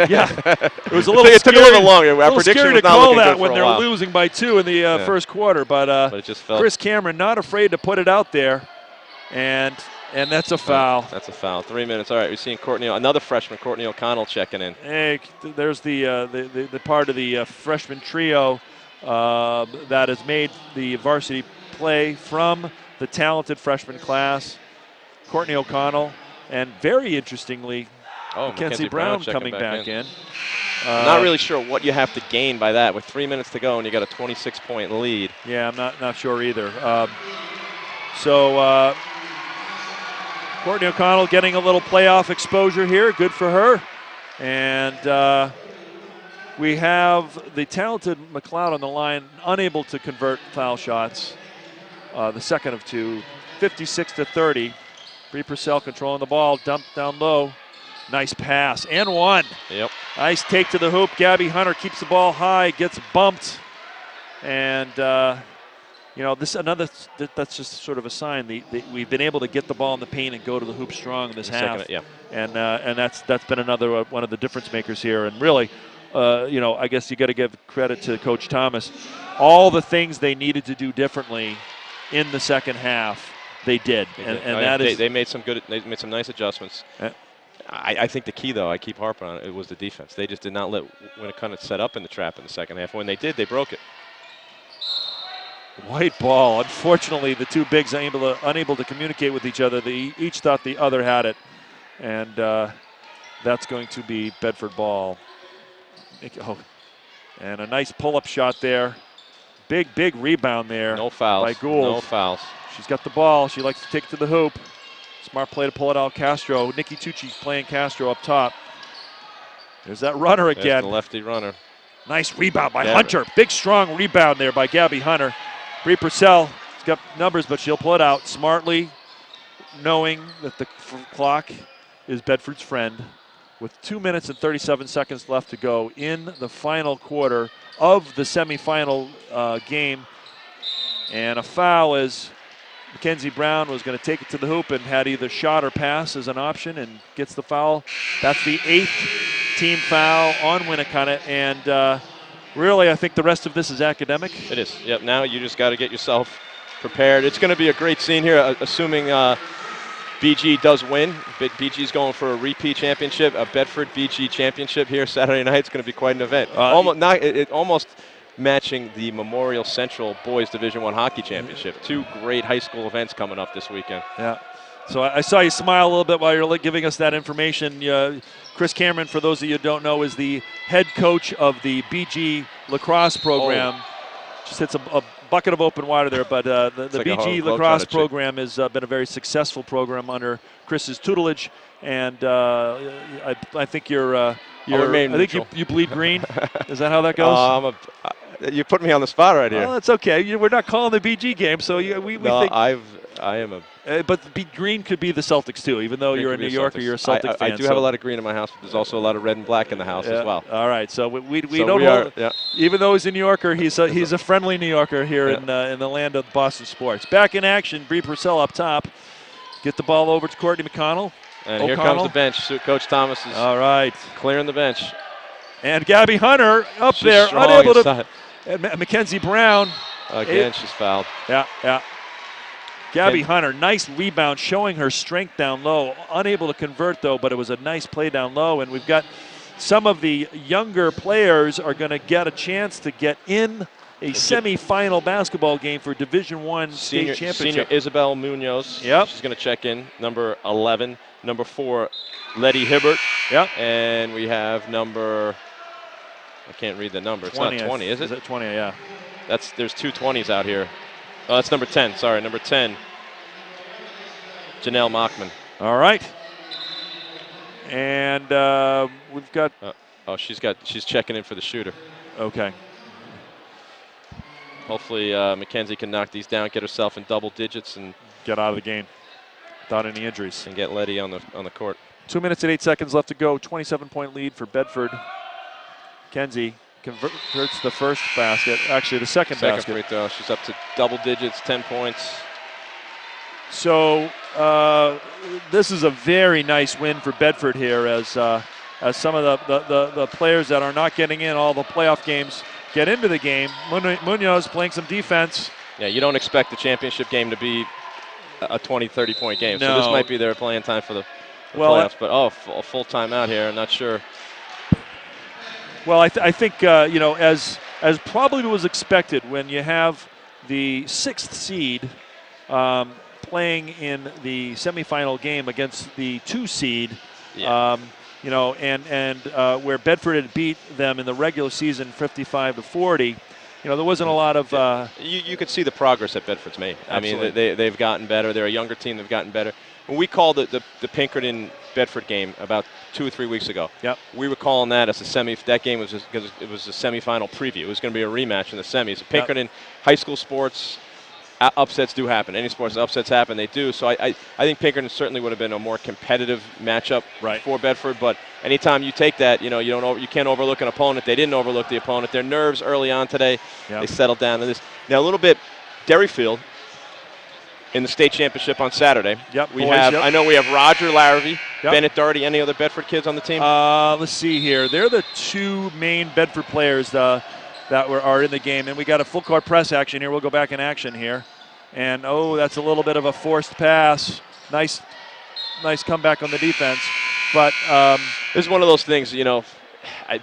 Yeah, it was a little it scary. took a little longer. Our prediction scary was to not call looking that good when for a they're while. losing by 2 in the first quarter, but it just felt. Chris Cameron not afraid to put it out there, and that's a foul. That's a foul. 3 minutes. All right, we're seeing another freshman, Courtney O'Connell, checking in. Hey, there's the part of the freshman trio that has made the varsity play from the talented freshman class. Courtney O'Connell, and very interestingly, Mackenzie Brown coming back in. I'm not really sure what you have to gain by that with 3 minutes to go and you got a 26-point lead. Yeah, I'm not sure either. Courtney O'Connell getting a little playoff exposure here. Good for her. And we have the talented McLeod on the line, unable to convert foul shots. The second of 2, 56-30. Bree Purcell controlling the ball, dumped down low. Nice pass, and one. Yep. Nice take to the hoop. Gabby Hunter keeps the ball high, gets bumped. And, that's just sort of a sign. We've been able to get the ball in the paint and go to the hoop strong in this half. And that's been another one of the difference makers here. And really, I guess you got to give credit to Coach Thomas. All the things they needed to do differently in the second half, they did. They made some nice adjustments. I think the key, though, I keep harping on it, was the defense. They just did not let Winnacunnet set up in the trap in the second half. When they did, they broke it. White ball. Unfortunately, the two bigs unable to communicate with each other. They each thought the other had it, and that's going to be Bedford ball. And a nice pull-up shot there. Big rebound there. No fouls. By Gould. No fouls. She's got the ball. She likes to take it to the hoop. Smart play to pull it out. Castro. Nikki Tucci playing Castro up top. There's that runner again. There's the lefty runner. Nice rebound by Hunter. Big, strong rebound there by Gabby Hunter. Bree Purcell has got numbers, but she'll pull it out smartly, knowing that the clock is Bedford's friend. With 2 minutes and 37 seconds left to go in the final quarter of the semifinal game. And a foul as Mackenzie Brown was going to take it to the hoop and had either shot or pass as an option and gets the foul. That's the 8th team foul on Winnacunnet. And really, I think the rest of this is academic. It is. Yep, now you just got to get yourself prepared. It's going to be a great scene here, assuming BG does win. BG's going for a repeat championship, a Bedford BG championship here Saturday night. It's going to be quite an event. Almost matching the Memorial Central Boys Division I Hockey Championship. 2 great high school events coming up this weekend. Yeah. So I saw you smile a little bit while you're giving us that information. Chris Cameron, for those of you who don't know, is the head coach of the BG lacrosse program. Just hits a bucket of open water there, but the BG lacrosse program has been a very successful program under Chris's tutelage, and I think you bleed green. Is that how that goes? You put me on the spot right here. Well, that's okay. We're not calling the BG game, so we No, think. I am a. But green could be the Celtics too, even though you're a New Yorker, you're a Celtic fan. I do have a lot of green in my house, but there's also a lot of red and black in the house as well. All right, so we So don't we hold. are, yeah. Even though he's a New Yorker, he's a friendly New Yorker here in the land of Boston sports. Back in action, Bree Purcell up top. Get the ball over to Courtney McConnell. And here comes the bench. Coach Thomas is clearing the bench. And Gabby Hunter up She's there, strong unable inside. to. Mackenzie Brown. Again, she's fouled. Yeah. Gabby Hunter, nice rebound, showing her strength down low. Unable to convert, though, but it was a nice play down low. And we've got some of the younger players are going to get a chance to get in a semifinal basketball game for Division I state championship. Senior Isabel Munoz. Yep. She's going to check in. Number 11. Number 4, Letty Hibbert. Yep. And we have number, I can't read the number. It's 20, not 20, is it? Is it 20, yeah. There's 2 20s out here. Oh, that's number 10. Sorry, number 10. Janelle Mockman. All right. And we've got. She's checking in for the shooter. Okay. Hopefully Mackenzie can knock these down, get herself in double digits, and get out of the game without any injuries. And get Letty on the court. 2 minutes and 8 seconds left to go. 27-point lead for Bedford. Mackenzie converts the first basket. Actually, the second basket. Free throw. She's up to double digits, 10 points. So this is a very nice win for Bedford here, as some of the players that are not getting in all the playoff games get into the game. Munoz playing some defense. Yeah, you don't expect the championship game to be a 20, 30-point game. No. So this might be their playing time for the playoffs. But, a full timeout here. I'm not sure. Well, I think, as probably was expected when you have the 6th seed playing in the semifinal game against the 2 seed, yeah. Where Bedford had beat them in the regular season 55-40, there wasn't a lot of. You could see the progress that Bedford's made. Absolutely. I mean, they've gotten better. They're a younger team. They've gotten better. When we called the Pinkerton-Bedford game about 2 or 3 weeks ago, we were calling that as a semi. That game was because it was a semifinal preview. It was going to be a rematch in the semis. Pinkerton high school sports. Upsets do happen. Any sports upsets happen, they do. So I think Pinkerton certainly would have been a more competitive matchup for Bedford. But anytime you take that, you can't overlook an opponent. They didn't overlook the opponent. Their nerves early on today, they settled down to this. Now a little bit, Derryfield in the state championship on Saturday. I know we have Roger Larrivee, Bennett Doherty. Any other Bedford kids on the team? Let's see here. They're the 2 main Bedford players that are in the game, and we got a full court press action here. We'll go back in action here. And, that's a little bit of a forced pass. Nice comeback on the defense. But this is one of those things,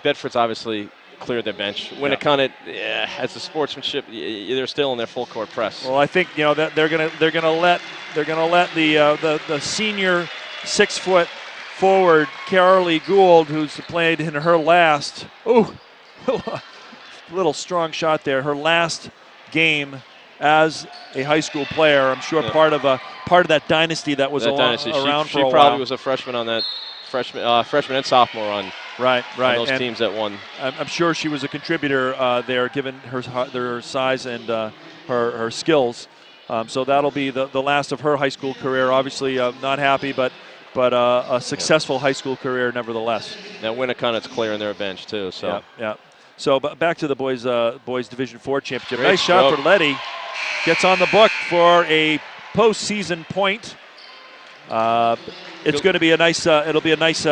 Bedford's obviously cleared their bench. Winnacunnet, as the sportsmanship, they're still in their full court press. Well, I think that they're gonna let the senior 6-foot forward Carolee Gould, who's played in her last little strong shot there, her last game as a high school player. I'm sure part of that dynasty that was around for a while. She probably was a freshman on that freshman and sophomore on those teams that won. I'm sure she was a contributor there, given her size and her skills. So that'll be the last of her high school career. Obviously, not happy, but a successful high school career nevertheless. Now Winnacunnet's clearing their bench too. So yeah. So back to the boys Division IV championship. Great nice shot for Letty. Gets on the book for a postseason point. It's going to be a nice. It'll be a nice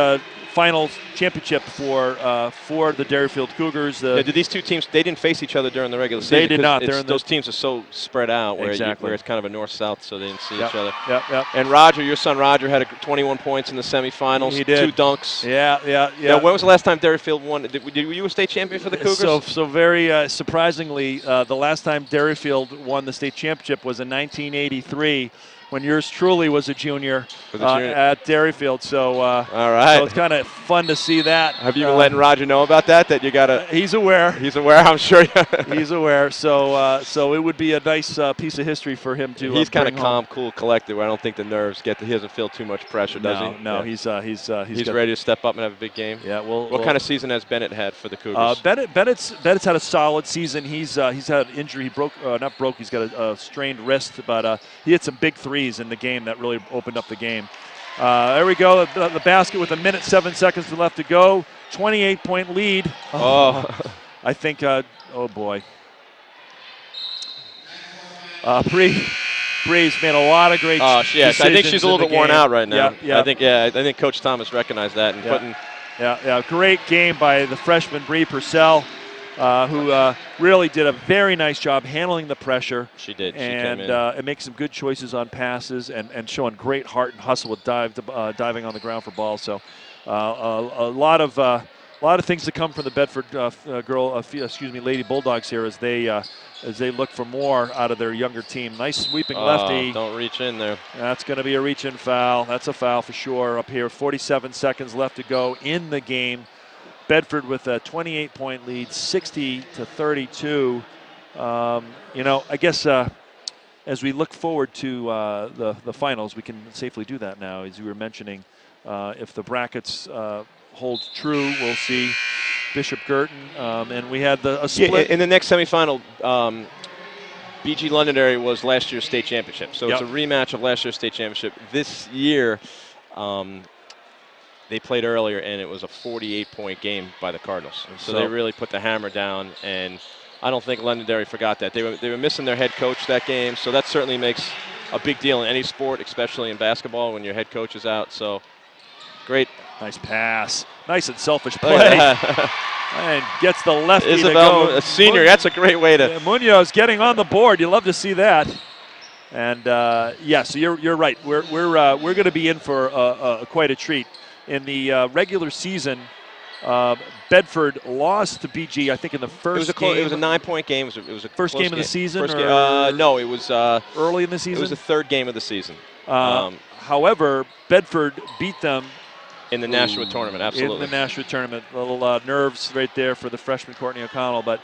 final championship for the Derryfield Cougars. Did these 2 teams? They didn't face each other during the regular season. They did not. Those teams are so spread out where it's kind of a north-south, so they didn't see each other. Yep. And Roger, your son Roger, had 21 points in the semifinals. He did. 2 dunks. Yeah. Now, when was the last time Derryfield won? Were you a state champion for the Cougars? So very surprisingly, the last time Derryfield won the state championship was in 1983. when yours truly was a junior, Was a junior. at Dairyfield. So, all right. so it's kind of fun to see that. Have you been letting Roger know about that? That you got to. He's aware. He's aware. I'm sure. He's aware. So, so it would be a nice piece of history for him to. He's kind of bring calm, home. Cool, collected. I don't think the nerves get. He doesn't feel too much pressure, does he? No, Yeah. he's ready to step up and have a big game. Yeah. What kind of season has Bennett had for the Cougars? Bennett's had a solid season. He's had an injury. He broke, not broke. He's got a strained wrist, but he hit some big threes in the game that really opened up the game. There we go. The basket with 1:07 left to go. 28-point lead. Oh. I think. Oh boy. Bree's made a lot of great. Yes. I think she's a little bit worn out right now. Yeah. I think Coach Thomas recognized that and putting. Yeah. Great game by the freshman Bree Purcell, who really did a very nice job handling the pressure. She did. And it makes some good choices on passes and showing great heart and hustle with diving on the ground for balls. So a lot of things to come from the Bedford Lady Bulldogs here as they look for more out of their younger team. Nice sweeping lefty. Don't reach in there. That's going to be a reach-in foul. That's a foul for sure up here. 47 seconds left to go in the game. Bedford with a 28-point lead, 60-32. I guess as we look forward to the finals, we can safely do that now. As you were mentioning, if the brackets hold true, we'll see Bishop Girton, and we had a split. In the next semifinal, BG Londonderry was last year's state championship. So it's a rematch of last year's state championship. This year, they played earlier, and it was a 48-point game by the Cardinals. So they really put the hammer down, and I don't think Londonderry forgot that. They were missing their head coach that game, so that certainly makes a big deal in any sport, especially in basketball when your head coach is out. So great. Nice pass. Nice and selfish play. And gets the lefty to go. A senior, that's a great way to. Munoz getting on the board. You love to see that. And so you're right. We're going to be in for quite a treat. In the regular season, Bedford lost to BG. I think in the first game. It was a 9-point game. It was a first game of the season. No, it was early in the season. It was the third game of the season. However, Bedford beat them. In the Nashua tournament, absolutely. In the Nashua tournament. Little nerves right there for the freshman Courtney O'Connell. But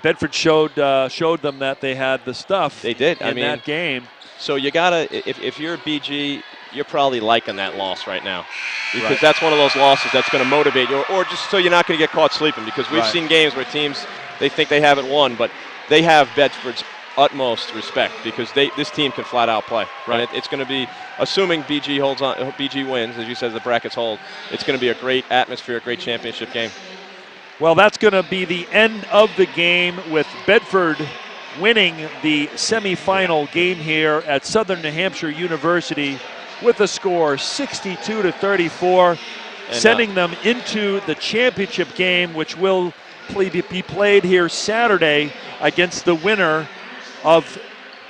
Bedford showed them that they had the stuff. They did. In that game. So you got to, if you're a BG, you're probably liking that loss right now. Because that's one of those losses that's going to motivate you. Or just so you're not going to get caught sleeping. Because we've seen games where teams, they think they haven't won. But they have Bedford's utmost respect because this team can flat out play. Right. And it's going to be, assuming BG wins, as you said, the brackets hold, it's going to be a great atmosphere, a great championship game. Well, that's going to be the end of the game with Bedford winning the semifinal game here at Southern New Hampshire University with a score 62-34, sending them into the championship game, which will be played here Saturday against the winner of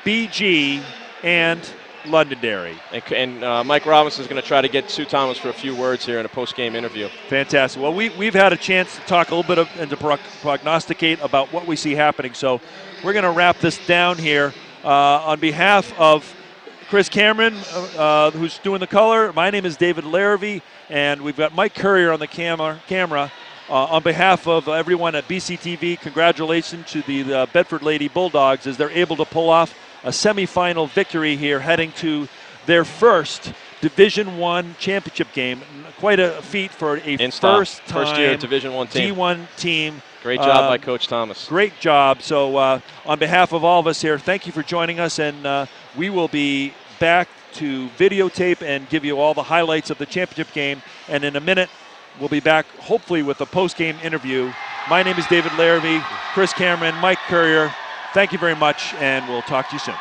BG and Londonderry. And Mike Robinson is going to try to get Sue Thomas for a few words here in a post-game interview. Fantastic. Well, we've had a chance to talk a little bit and to prognosticate about what we see happening. So we're going to wrap this down here. On behalf of Chris Cameron, who's doing the color, my name is David Larrivee, and we've got Mike Currier on the camera. On behalf of everyone at BCTV, congratulations to the Bedford Lady Bulldogs as they're able to pull off a semifinal victory here, heading to their first Division I championship game. Quite a feat for a first-year Division I team. D1 team. Great job by Coach Thomas. Great job. So on behalf of all of us here, thank you for joining us, and we will be back to videotape and give you all the highlights of the championship game. And in a minute, we'll be back hopefully with a post-game interview. My name is David Larrivee, Chris Cameron, Mike Currier. Thank you very much, and we'll talk to you soon.